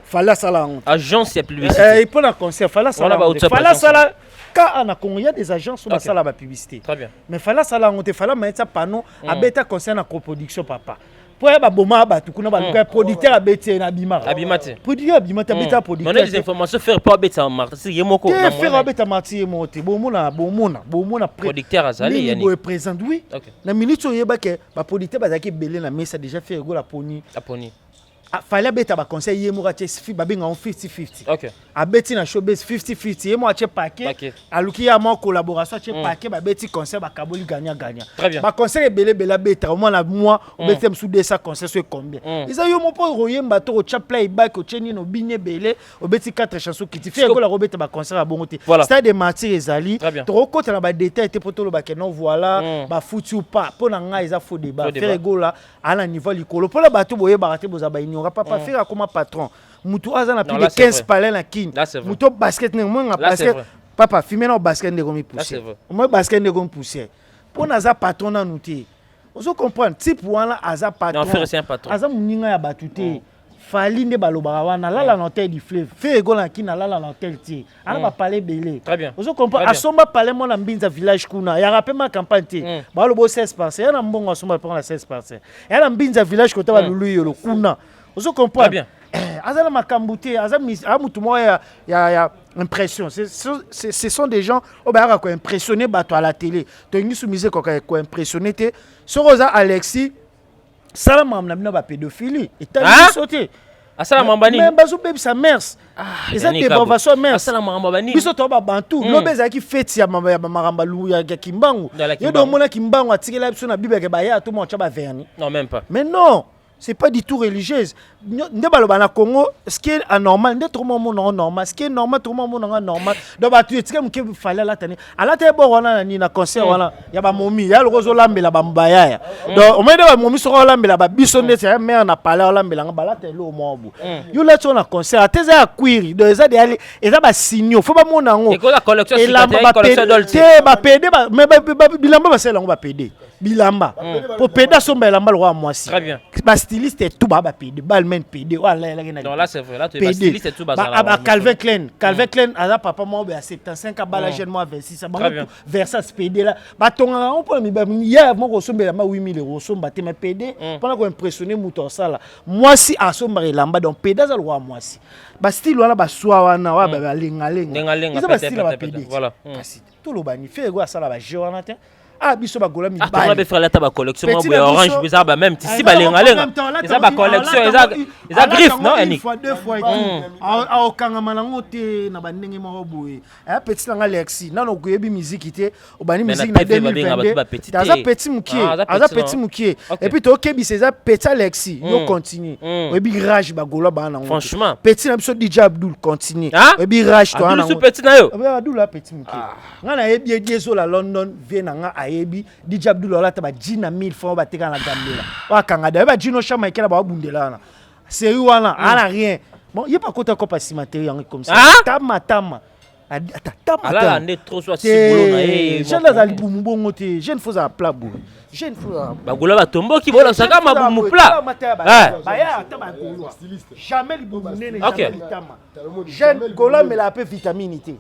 Fallait ça là. Agence à publicité. Et pour la concert, fallait ça On a là. pas autre Fallait ça là. Quand on a Congo, il y a des agences où ça là la publicité. Très bien. Mais fallait ça là, on te fallait mettre ça panneau à bêta concert en coproduction papa. Pour y boma batu kuna ba producteur a bêté na bimara. Abimate. Producteur abima ta bêta producteur. On a des informations faire pas bêta Martin. C'est yemoko. Faire bêta Martin monter. Bomona producteur azali yani. Il présent oui. OK. Na minute o yeba ke ba producteur bazaki belé na mesa déjà fait go la poni. La poni. Fallait bêta ba conseil yemoka tesi ba benga on 50-50. OK. A bêti na showbiz 50-50 yemo a paquet. Aluki ya mon collaboration a paquet ba bêti conseil ba kaboli gagnant. Très bien. Ba conseil belé bêta au moins la mois bêta sous des ça conseil c'est combien. Ils a yo mon pour royem bato au chapla back au cheni no bigne belé au bêti 4 chansons qui ti fait go la robeta ba conseil a bon côté. C'est des matières ezali. To côté na ba détail te poto lo ba que non voilà ba foutu ou pas pour na nga ils a faux débat. Faire go là à la niveau likolo pour la bato boye ba boza ba on va pas faire comme patron. Moutou azana plus de 15 palais na kin. Moutou basket ne moi basket. Papa filmer na basket de comme pousser. Moi basket de comme pousser. Pour naza patron na nouté. Vous comprenez type wana aza patron. Non faire c'est un patron. Aza muninga ya batute. Fali nde balobara wana la l'hôtel du fleuve. Fait go na kin la l'hôtel ti. Ala ba parler belé. Très bien. Vous comprenez asomba parler mon mbinza village kuna. Ya rappelle ma campagne ti. Ba lo bo 16 parcelles. Ya na mbongo asomba prendre la 16 parcelles. Ya na mbinza village kota ba lulu yolo kuna. Vous comprenez bien. Azala makambouté, impression. Ce sont des gens qui ont impressionné à la télé. Tu as soumisé qui impressionné. Sur Alexis, ça la pédophilie. Et tu as sauté. Asala mambani. Même bazo bébé sa mère. Les a dépravation mère. Asala mambani. Biso to ba bantu. Lobeza ki fête ya maramba lu ya kimbangu. Yo do mona kimbangu atikela biso na bible ke ba ya to mo cha ba verni. Non même pas. Mais non. C'est pas du tout religieuse. Ndebaloba Congo, ce qui est anormal, tout le monde normal, ce qui est normal, tout le monde normal. Donc tu es comme qu'il fallait la tenir. À la télé, on a ni na concert, voilà, il y a ba momi, il y a le roso lambe la bambaya. Donc au moins de ba momi sera lambe la ba bisonne, c'est mais on a parlé lambe la ba la télé au mobu. You let on a concert, tes a query, de ça d'aller, et ça ba signaux, faut pas mon nango. Et quoi la collection c'est la collection dolce. Ba PD mais bilamba ba c'est là on va PD. Bilamba. Pour PD somba lamba le roi moi si. Très bien. Ba styliste est tout ba PD, balmen PD. Non là c'est vrai, là tu es styliste et tout bazar. Calvin Klein a papa moi à 75 ans bala jeune moi 26 ans. Versace PD là. Ba tonga on peut mi ba hier moi resomba ma 8000 euros somba te me PD pendant qu'on impressionner mouton ça là. Moi si a somba lamba donc PD ça le roi moi si. Ba style wala ba soa wana wa ba lenga. Lenga PD. Voilà. Tout le bani fait go ça là ba jeune ah biso ba gola mi ba ah tu vas faire la collection moi orange bizarre ba même si ba lenga ça ba collection ça griffe non une fois deux fois et tout a okanga manango te na ba ndenge mo boye a petit langa Alexis nano koyebi musique te obani musique na 2022 ça petit mukie et puis to kebi c'est ça petit Alexis yo continue oyebi rage ba gola ba na franchement petit na biso DJ Abdul continue oyebi rage to na petit na yo Abdul la petit mukie ngana yebi ezo la London vient na ayebi DJ Abdul la ta ba jina 1000 francs ba teka na gambela wa kangada ba jino chama ikela ba bundela na c'est wana ana rien bon il pas côté comme cimenterie comme ça tama ala ande trop soit sibolo na ye je la zali bumu bongo te je ne faut à plat bo je ne faut ba gola ba tombo ki bola saka mabumu plat ba ya ta ba gola jamais le bumu nene jamais tama jeune gola mais la peu vitaminité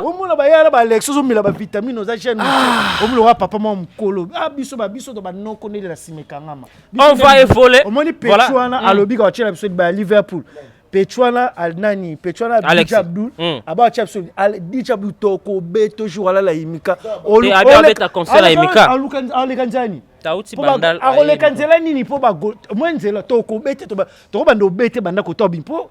au moins ba ya ba Alexis so mila ba vitamine oza jeune au moins papa mo mkolo biso to ba non connaître la simekangama on va voler au moins Petrouana alobi ka chela biso ba Liverpool Petrouana Alnani Petrouana DJ Abdul aba chapso DJ Abdul toko be toujours la imika o beta concert la imika alukanzani tauti bandal akolekanzela nini po ba mwenzela toko bete to bando bete banda ko tobi po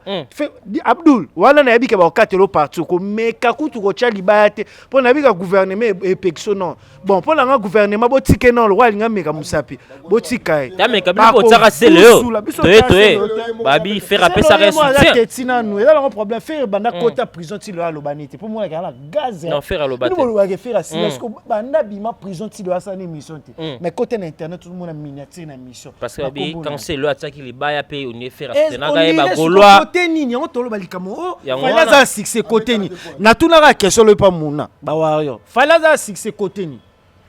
Abdul wana na yabika ba okatelo partout ko meka kutu ko chali bayate po na bika gouvernement epekso non bon po na gouvernement bo tike non lwa linga meka musapi bo tikae ta meka biko tsaka seleo to babi faire appeler ça soutien tetina nous là le problème faire banda kota prison ti lo alobanite po moi la gaz non faire alobate nous lo faire assis ko banda bima prison ti lo asani mission te mais côté internet tout le monde a miniature na mission parce que quand c'est le attaque les baya paye on est faire na ga ba goloa côté nini on to lo balikamo fala za succès côté ni na tuna ka question le pas mona ba wario fala za succès côté ni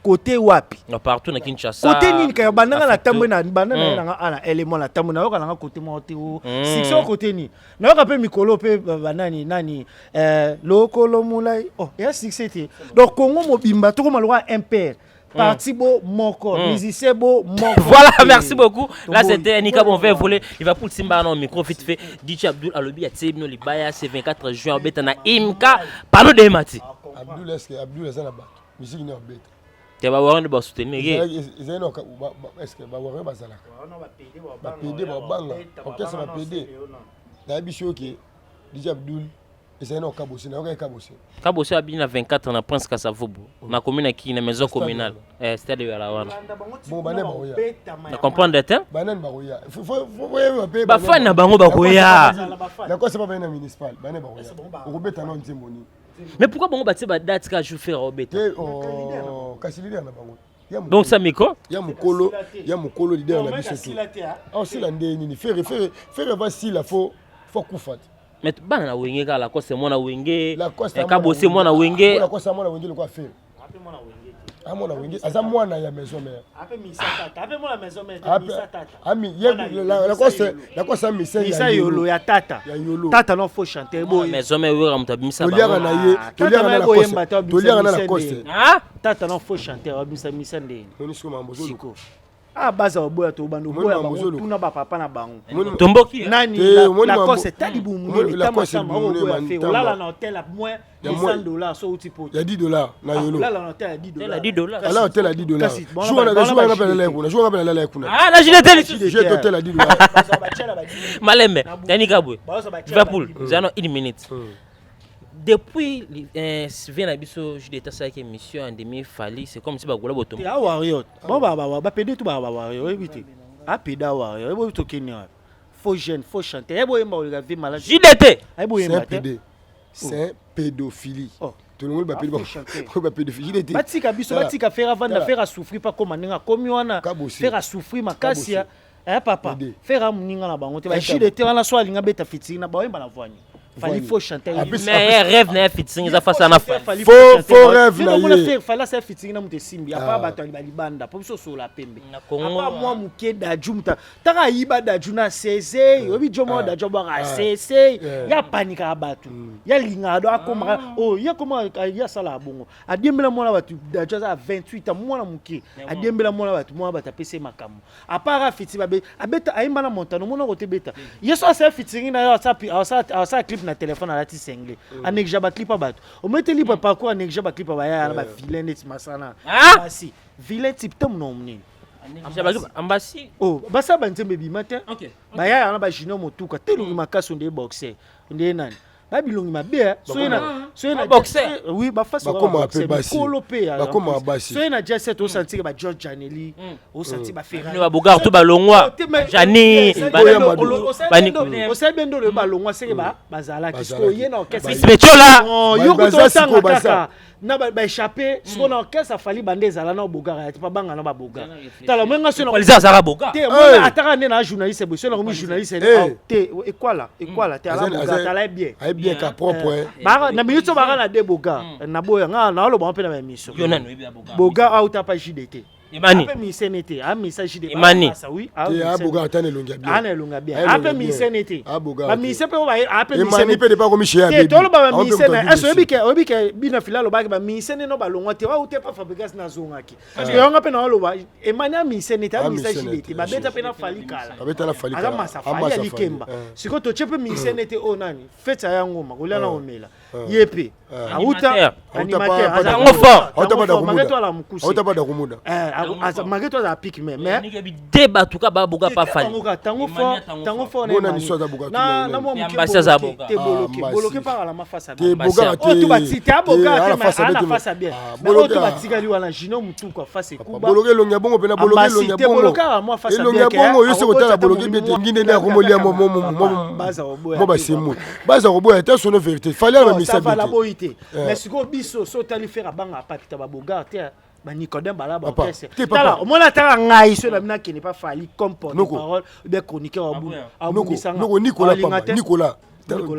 côté wapi partout na Kinshasa côté nini ka bandanga na tambo na bandana na ana élément na tambo na yoka na côté moté o six côté ni na yoka pe mikolo pe banani nani lokolo mulai oh ya six c'était donc Congo mobimba to ko malwa impair parti beau moko musicien beau moko. Voilà, merci beaucoup. Là c'était Nika Bonvin volé, il va pour Simba non micro vite fait. DJ Abdul Alobi a Tibno Libaya c'est 24 juin betana Imka pano de mati. Abdul est là bas. Musique n'est bête. Tu vas voir de soutenir. Ils ont est-ce que va voir bazala. Ba PD ba banga. OK ça va PD. Na bicho OK. DJ Abdul ils ont kabossi na kabossi. Kabossi a bien 24 na Prince Kasavobo. Na commune qui na maison communale. Stade de la wana. Bon bané ba oya. Na comprendre te? Bané ba oya. Faut voyer ba fan na bango ba koya. La quoi c'est pas bané municipal. Bané ba oya. Robeta non nzemoni. Mais pourquoi bon bâti ba date ka jou faire Robeta? Oh Kasilili na bango. Donc ça miko? Ya mukolo leader na biso tout. Ah si la ndé nini faire va si la faut kufat. Mais bana na wenge ka la kosa mwana wenge. Ka bosser mwana wenge. La kosa mwana wenge le quoi faire? Ah mwana wenge aza mwana ya maison mère. Ape misatata. Ape mwana maison mère misatata. Ami la kosa misa yolo ya tata. Tata non faut chanter boy. Maison mère wera mutabimisa ba. Toliaka na ye, toliaka na la kosa. Ah? Tata non faut chanter abimisa misande. Monisco mambozo. Ah baza oboya to bando boya bango tuna ba papa na bango tomboki nani la cause tadi bumu ta masamba oboya fe olala na hotel à moins $100 so utipo ya $10 na yolo olala na hotel à $10 ala hotel à $10 jour na pela la kuna ah la giletelle j'ai hotel à $10 malembe yani kabwe Liverpool zano 1 minute depuis vient à biso je déteste avec émission en demi fali c'est comme si ba gola botom ya warrior bon ba pede tout ba warrior éviter a peda warrior ebo to kenya faut jeune faut chanter ebo yemba o vie malade JDT ebo yemba c'est pédophilie tout le monde ba pédophilie JDT batika biso batika faire avant de faire souffrir pas comme ninga comme wana faire souffrir makasi ya papa faire amuninga na bango te ba JDT wana so alinga beta fitting na ba yemba na voix fallait faut chanter mais rêve na fitting za face na faut rêve na ye fallait ça fitting na muté simbi apa bato ali balibanda po so so la pembe apa moi muke da jumta taka yiba da juna cc obi jomo da jobo ga cc ya panika bato ya linga do akoma oh ya koma ya sala bongo adiembela mona bato da joza 28 ans mona muke adiembela mona bato mona bata pese makamu apa fitting babe abeta ayimba na montano mona kote beta yeso ça fitting na ça clip na téléphone à la single anek jaba clip bato o mete libre parcours anek jaba clip ba ya ba vilain net masana basi vilain type tom non mnini ambasi oh basa banzembe bi matin ba ya na ba jino motuka telungi makaso nde boxer nde nani ba bilongi mabe so na boxer oui ba face ba pe basi ba koma basi so na jet set o sentir ba George Janelli o sentir ba Ferrari ba bogar to ba longwa jani o se bendo le ba longwa se ba bazala kisko ye na orchestre Mechola yo ko to tanga kaka na ba échapper so na orchestre fali bandeza la na bogar ya pa banga na ba bogar tala mwenga so na kwaliza zara bogar te mwenga ataka ne na journaliste bo so na komi journaliste te ekwala te ala bogar tala bien bien ka propre ba na minute ba na de bogar na boya na lo ba pe na émission yo nanu ebi bogar bogar auta pa JDT Imani ape misenete a message de Imani oui a bogar tane longa bien ana longa bien ape misenete ba mise pe ba ape Imani pe de pas comme chez te tolo ba misene eso obi ke bina filalo ba ba misene no ba longwa te wa ute pa fabrikas na zongaki parce que yonga pe na lo ba Imani a misenete a message de ba beta pe na fali kala ba beta na fali kala ama sa fali alikemba siko to chepe misenete o nani feta ya ngoma gola na omela yepe auta animateur azango fort auta bada kumuda mageto za pique mais ni débat tout cas ba boga pa fali tango fort bona ni soza boga na mo ambassadeur za boga te bloqué par la mafasa te boga te tu bati te boga te ala face bien mais o tu bati gali wana jino mutu kwa face kuba bloqué longa bongo pe na bloqué longa bongo bloqué mo face bien longa bongo yo se kotala bloqué bien ngine na komolia mo baza roboya te sono vérité fallait la misa bien mais siko biso so tali faire banga papita ba boga te ba Nicodème bala ba orchestre tala o mona tala ngai so la mina qui n'est pas fali comme porte-parole bien chroniqueur au bout Nicolas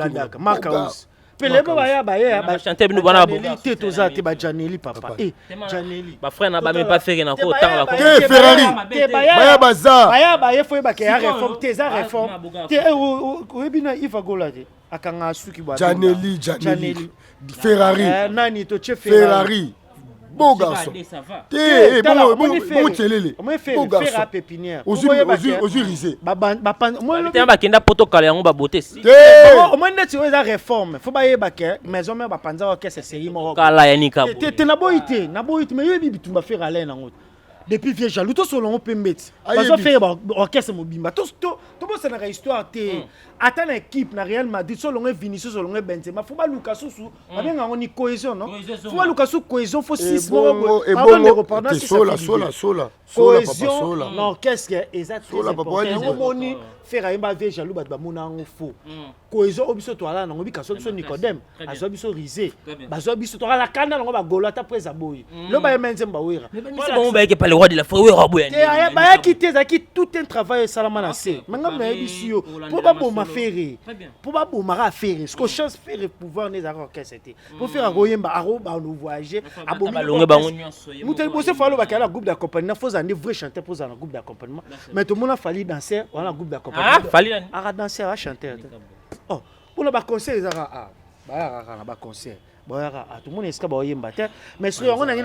Daka Marcaus pele ba ya ba ya ba chanter bino bana bo te toza te ba Janeli papa Janeli ba frère na ba même pas faire na ko tanga ba ke Ferrari baya baza ba ye foi ba ke ya réforme te za réforme te oyebina Iva Gola te akanga suki ba Janeli Ferrari nani to che Ferrari beau garçon te bon tchelele beau garçon pépinière aux risés ba kenda poto kala yango ba beauté si au moins net sur la réforme faut ba yeba ke maison mais ba panza o kese série mo kala yanika te na boité mais yebi bitumba faire aller na ngoto depuis vieux jaloux to solo on peut mettre bazo faire orchestre mobimba to bossa na histoire te ata na équipe na Real Madrid solo on Vinicius solo on Benzema faut ba Lucas Susu ba benga ngoni cohésion non faut ba Lucas Susu cohésion faut 6 mois et bon sola cohésion non qu'est-ce que exactement on moni faire ayemba vieux jaloux ba mona ngo faux cohésion obiso to ala ngo bikaso biso Nicodème azo biso risé bazo biso to ala kana ngo ba golo ata presa boy lo ba yemenzemba wira c'est bon ba ke le roi de la forêt roi boy ba quitter zaki tout un travail salama na se manga na bisio pour ba boma faire pour ba boma faire ce que chance faire pouvoir les avoir que c'était pour faire royemba aroba no voyager abomi bango nyonso mutel bosse falo ba kala groupe d'accompagnement faut un vrai chanteur pour un groupe d'accompagnement mais tout le monde a fallu danser on a groupe d'accompagnement fallu a danser a chanter oh pour le concert ba concert tout le monde est capable de faire mais si on a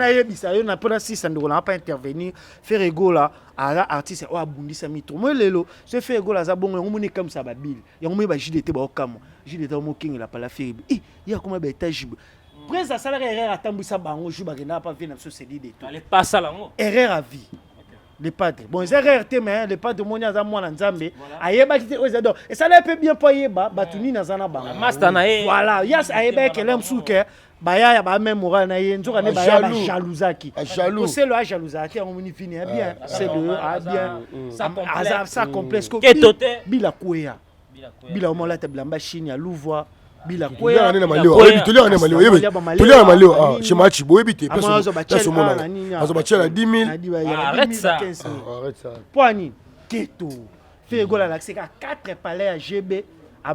une na pona 6 on n'a pas intervenir faire ego là à artiste ou abundisa mitro moi lelo se faire ego là za bongo on moni comme ça ba bill ya on ba JDT ba okamo JDT mo king la pala faire il y a comment ba étage prince à salaire erreur atambisa bango ju ba na pas venir sur CD de tout allez pas ça là erreur à vie les padres bon les erreurs mais les padres monia za mwana nzambe ayeba kiti ozado et ça là peut bien pas yeba batuni na zana bango master na voilà yes ayeba que l'aime souke baya ba même moral na ye nzoka ne baya ba jalousaki jaloux c'est le jalousaki on moni fini bien c'est le bien ça complexe que toté bila kuya bila omola ta blamba chini ya louvois bila kuya na malio tolio na malio chez match boyebite peso mona azo bachela 10000 arrête ça poani keto fait gola l'accès à 4 palais à GB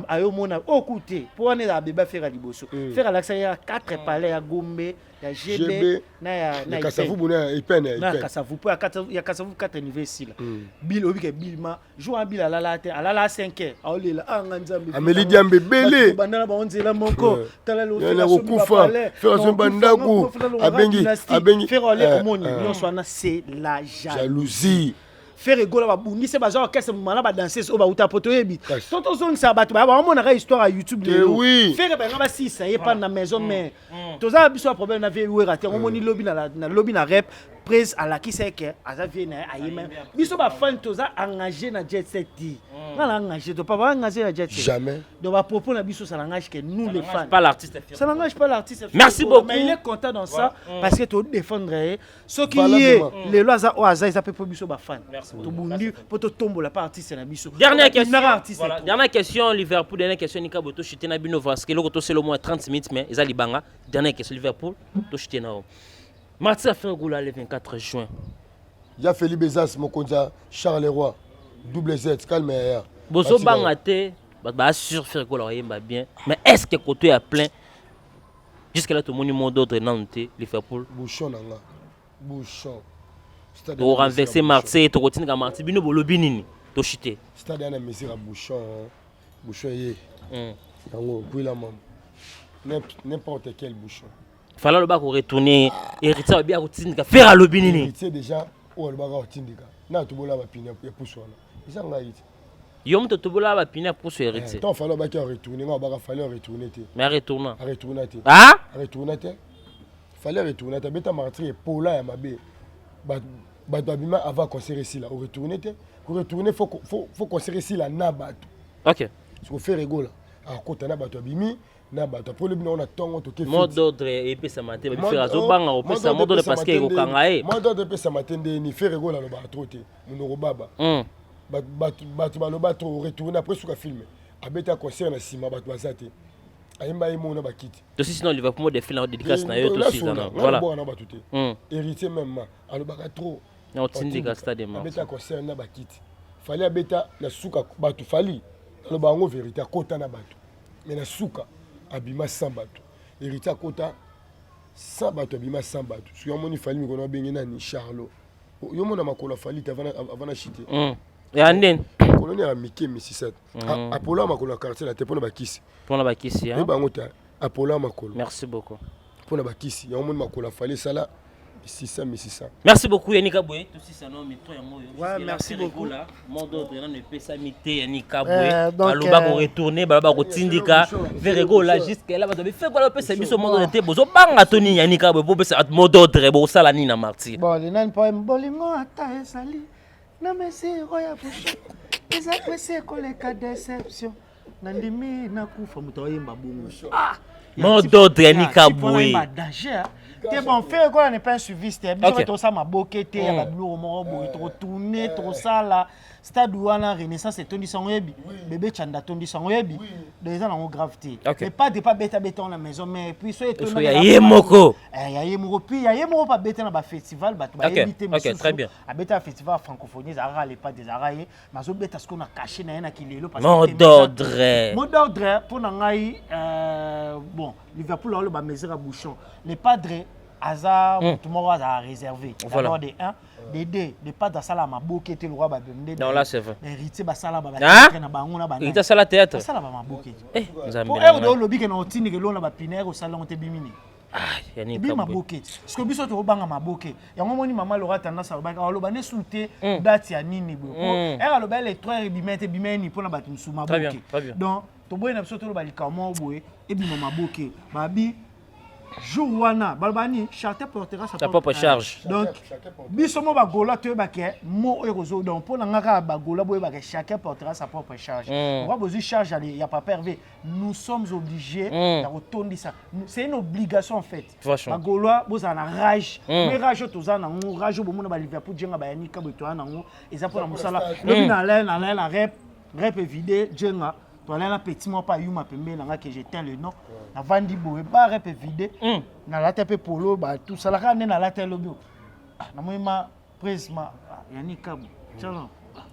ayo mona okuté pour on a beba faire liboso faire l'accès à 4 palais à Gombe ya GB na Kasavu bona ipene na Kasavu pour ya Kasavu 4 niveau ici là bil obi ke bil ma joue en bil alala 5h aolela nganzambe Amélie Diambe belé bandana ba onzela moko talalo ya kufa faire son bandaku abengi faire ole omoni nyonso na c'est la jalousie faire rigoler ba bundi c'est bazar orchestre mala ba danser o ba uta poto yebi toto zone ça ba ba mona ka histoire à YouTube oui faire ba ngaba 6 et pas na maison mais toza biso problème na vie we raté on moni lobby na rap prise à la qui c'est que aza vie na ayema biso ba fan toza engagé na jet set ngala engagé to pas engagé na jet set jamais donc ba propos na biso ça n'engage que nous les fans pas l'artiste ça n'engage pas l'artiste merci beaucoup mais il est content dans ça parce que to défendre ce qui est les lois au hasard ils appellent biso ba fan to bundi poto tombo la artiste na biso dernière question Liverpool dernière question Nika Boto chuter na bino parce que le c'est le moins 30 minutes mais ils libanga dernière question Liverpool to chuter na Marty a fait un goal le 24 juin. Il a fait Bezas Mokonza Charles Leroy double Z calme ya. Bozo bangate ba sûr faire goal yemba bien mais est-ce que côté a plein jusqu'à là tout le monde d'autres Nantes Liverpool bouchon nanga bouchon to renverser Marseille to continue ka Marseille bino bolobi nini to chuter stade na mesure bouchon ye yango kuila mam n'importe quel bouchon fallait le bac retourner héritier bien retourner faire à lobi nini héritier déjà o le bac retourner na to bola ba pina ya poussona isa ngai yom to bola ba pina pour ce héritier tant fallait bac retourner nga ba fallait retourner te mais retourner ah retourner te fallait retourner te beta martyr pola ya mabe ba bima avant concert ici là retourner te pour retourner faut concert ici là na bato OK ce faire rigolo à côté na bato bimi na bato pour le bino na tongo to ke mot d'ordre et pesa maté ba faire zo banga o pesa mot d'ordre parce que ko kanga mot d'ordre pesa maté ni faire rigolo na ba troté munoko baba bato baloba to retourner après suka filmer abeta concert na sima bato bazate ayemba yemo ba kiti to sinon Liverpool de film dédicace na yo to si na voilà bon ba tuté héritier même alobaka trop na otindika stade ma abeta concert na ba kiti fallait abeta na suka bato fali aloba ngo vérité kota na bato mais na suka abima 100 bato héritier akota 100 bato abima 100 bato soki omoni fali mikolo abenge nani Charlot yo mona makolo afali te avant na chite ya ndeni koloni ya mike misisat apolo makolo quartier la te pona bakisi hein bango ta apolo makolo merci beaucoup pona bakisi ya omoni makolo afali sala 600. Merci beaucoup Yannick Boye. Tout ça non mais toi ouais, merci beaucoup là. Mon d'autre on ne peut ça miter Yannick Boye. Aloba ko retourner baba ko tindika verego là jusqu'à là va faire quoi peut ça biso monde de te bozo banga toni Yannick Boye pour ça mon d'autre bo sala ni na marti. Bon les nan poème bolingo ata esali na mesi roya bouche. Les appréciés que les cas déception nandimi na kufa mutoyemba bongo. Ah mon d'autre Yannick Boye. T'es bon, faire quoi n'est pas un suivi, c'était bien tout ça m'a boquette, il y a bleu au morobo, trop tourné, trop ça là. Stade Ouana Renaissance et Tony Sangoyebi, bébé Chanda Tony Sangoyebi, des gens en gravité. Mais pas de pas bête à béton la maison, mais puis soit il y a Yemoko. Il y a Yemoko, puis il y a Yemoko pas bête dans le festival, bah tu vas éviter. Ok, très bien. À bête festival francophonie, ça râle pas des araillés, mais ça bête à ce qu'on a caché dans un qui est là. Mot d'ordre. Mot d'ordre pour n'engayer bon Liverpool a le bas mesure à bouchon. Les padres Aza, tout le monde a réservé. D'abord des 1, des 2, des pas dans salle à ma bouquet, le roi Babemde. Non, là c'est vrai. Héritier Basala Baba. Héritier Sala théâtre. Basala Baba Bouquet. Pour eux, le lobby que nous tini que l'on a pinaire au salon de Bimini. Ah, Yannick Bima Bouquet. Ce que biso to banga ma bouquet. Ya moment ni maman Laura tendance à le bané souté date ya nini bo. Elle a le bel les 3 bimete bimeni pour na batum sou ma bouquet. Donc, to boy na biso to le balika mo boy et bima ma bouquet. Babi Jouana, Balbani, chacun portera sa propre charge. Donc, bisomo bagola te baké, mo erozo donc pour nangaka bagola boy baké chacun portera sa propre charge. On va besoin charge il y a pas pervé. Nous sommes obligés de retourner ça. C'est une obligation en fait. Bagola boza na rage, mais rage toza na ngo rage bo mona ba Liverpool jenga ba yanika botoa na ngo, eza pour na musala. Le na la rep vidé jenga. Voilà la petit moi pas yuma pembe nanga que j'éteins le nom na vandi boé ba rep vidé na la tête polo ba tout ça la ramener na la tête lobio na moi prisma Yannick Kabo tiens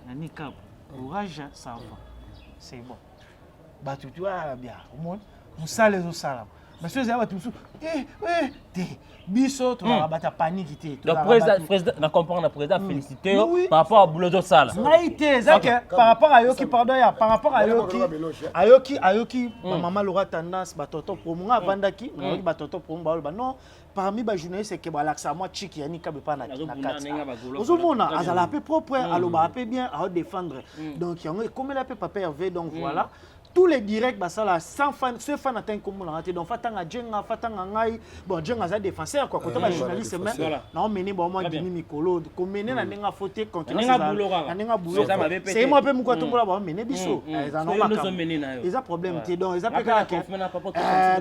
Yannick Kabo courage ça va c'est bon ba tu vois bien au monde vous salez au salam mais ce zaba tout biso to la bata panique té donc président na comprendre na président féliciter par rapport à boulot de salle naïté zaka par rapport à yoki pardon ya par rapport à ayoki maman Laura tendance ba toto promo vandaki ba toto promo ba non parmi ba journaliste c'est que ba l'accent moi chiki Yannick Kabo pa na kati ozomona azala peu propre aloba peu bien à défendre donc yango comme la peu papa Hervé donc voilà tous les directs bah ça là sans fan ce fan atteint comme on a raté donc fatanga jenga fatanga ngai bon jenga za défenseur quoi quand on journaliste mais non mené bon moi dimi mikolo comme mené na nenga faute continuer ça na nenga boulot c'est moi peu mko tombola ba mené biso ils en ont ils a problème té donc ils a péka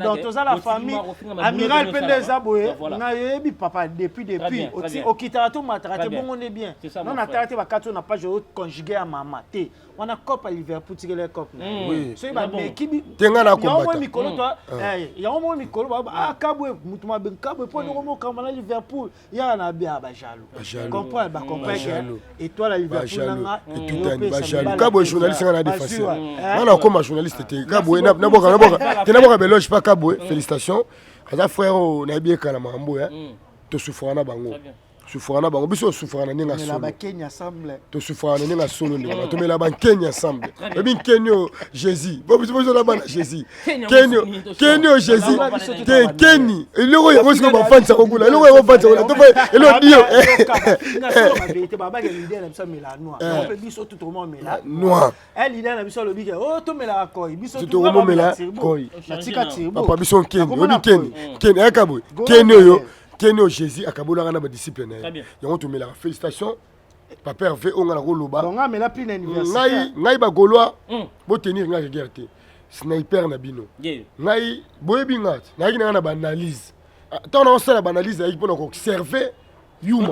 donc tous la famille amiral pendeza boye na yebi papa depuis au kitarato matraté bon on est bien non na traité ba kato na page conjugué à maman té on a cop à Liverpool tirer les cop oui c'est ba mais qui tenga na combattre ya mo mikolo toi ya mo mikolo ba Kabwe mutuma ben Kabwe po no kama na Liverpool ya na bia ba jalo comprendre ba comprendre et toi la Liverpool nanga et tout un ba jalo Kabwe journaliste ngana défenseur on comme journaliste té Kabwe na boka tena boka beloge pas Kabwe félicitations aza frère na bien kala mambo ya to souffrana bango souffrana bango biso souffrana ninga solo ba Kenya ensemble to souffrana ninga solo ndi to mela ba Kenya ensemble bi Kenyo Jésus bo biso la ba Jésus Kenyo Jésus Kenny eloko ya bosko ba fansa kokula eloko ya fansa kokula to fa elo dio ba vérité baba ke l'idée na biso mela noir on peut biso tout au monde mela noir elle l'idée na biso lobi ke oh to mela koi biso tout au monde mela koi na tika tirbo papa biso Kenny akabo Kenyo yo Kenyo Jésus akabola na ba discipline yango to mela félicitations papa Hervé on ngala koloba nga mela plein anniversaire ngai ba goloa bo tenir nga guerre sniper na bino ngai boyebi nga ngai na ba analyse tant on sala ba analyse ay pour observer yuma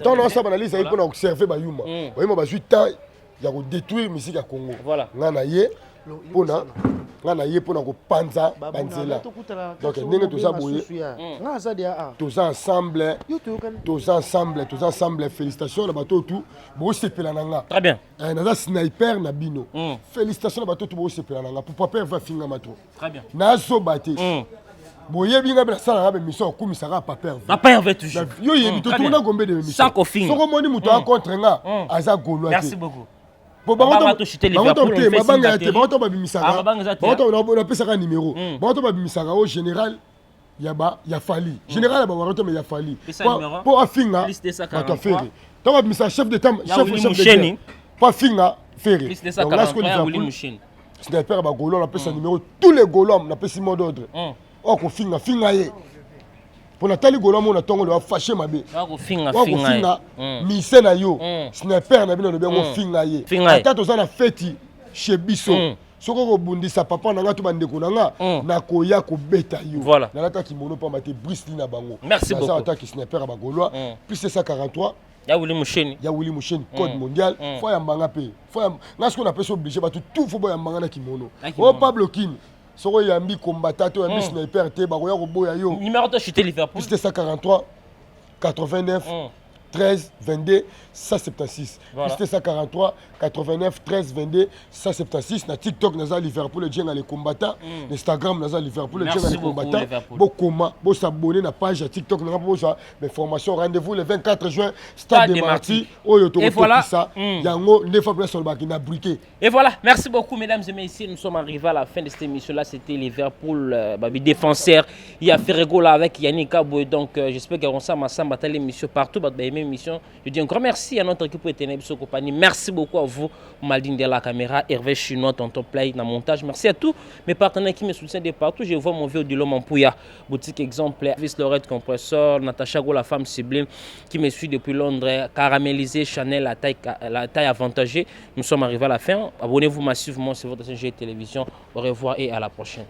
tant on sala ba analyse ay pour observer ba yuma boyema ba 8 ans ya ko détruire musique ya Congo voilà nga na ye pona ngana ye pona ko panza banzela donc ndenge toza boye toza ensemble félicitations na bato tout bo sepela nanga très bien naza sniper na bino félicitations na bato tout bo sepela nanga pour papa va finga mato très bien nazo baté boyebi nga bela sala nga be mission okumisaka papa Hervé toujours yo yebi to tuna gombe de mission sans coffin soko moni muto a contre nga aza golo ate merci beaucoup po bangoto mabanga te bangoto babimisaka bangoto na pesaka numéro bangoto babimisaka au général ya fali général ba bangoto mais ya fali po afinga bato afere to babimisa chef de tam chef de po afinga fere donc là ce qu'on fait sniper ba golo na pesa numéro tous les golos na pesa mot d'ordre ko finga ye pona tali golo mo na tongo le fâché mabe ko finga mise na yo sniper na bino le bengo finga ye ata to za na feti chez biso soko ko bundisa papa na nga to bandeko na nga na koya ko beta yo na lata ki mono pa mate Bruce Lee na bango merci beaucoup ça attaque sniper ba golo plus 143 ya Willy Moucheni code mondial faut ya mbanga pe faut nga ce qu'on appelle ça obligé ba tout faut ya mbanga na kimono o Pablo King soko yambi combattant to yambi sniper te ba koya ko boya yo numéro de chuter Liverpool plus 143 89 13 22 176 plus 143 89 13 22 176 na TikTok naza Liverpool le jenga les combattants Instagram naza Liverpool le jenga les combattants bokoma bo s'abonner na page TikTok na bo ça mais formation rendez-vous le 24 juin Stade des Martyrs oyo to ça yango ne fois plus sur le na briquet. Et voilà, merci beaucoup mesdames et messieurs, nous sommes arrivés à la fin de cette émission là, c'était Liverpool défenseur, il y a Ferrego là avec Yannick Aboué donc j'espère qu'on ça ensemble à l'émission partout émission. Je dis un grand merci à notre équipe pour être compagnie. Merci beaucoup à vous, Maldine de la caméra, Hervé Chinois, Tonton Play, dans le montage. Merci à tous mes partenaires qui me soutiennent de partout. Je vois mon vieux de l'homme en Pouya, boutique exemplaire, Vice Lorette Compresseur, Natacha Go, la femme sublime, qui me suit depuis Londres, Caramélisé, Chanel, la taille avantagée. Nous sommes arrivés à la fin. Abonnez-vous massivement sur votre chaîne télévision. Au revoir et à la prochaine.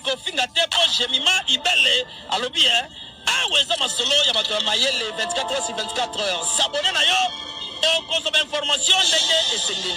Kofinga tepo jemima ibele alobi aweza masolo ya bato mayele 24 heures sur 24 heures s'abonner na yo on consomme information ndenge esengeli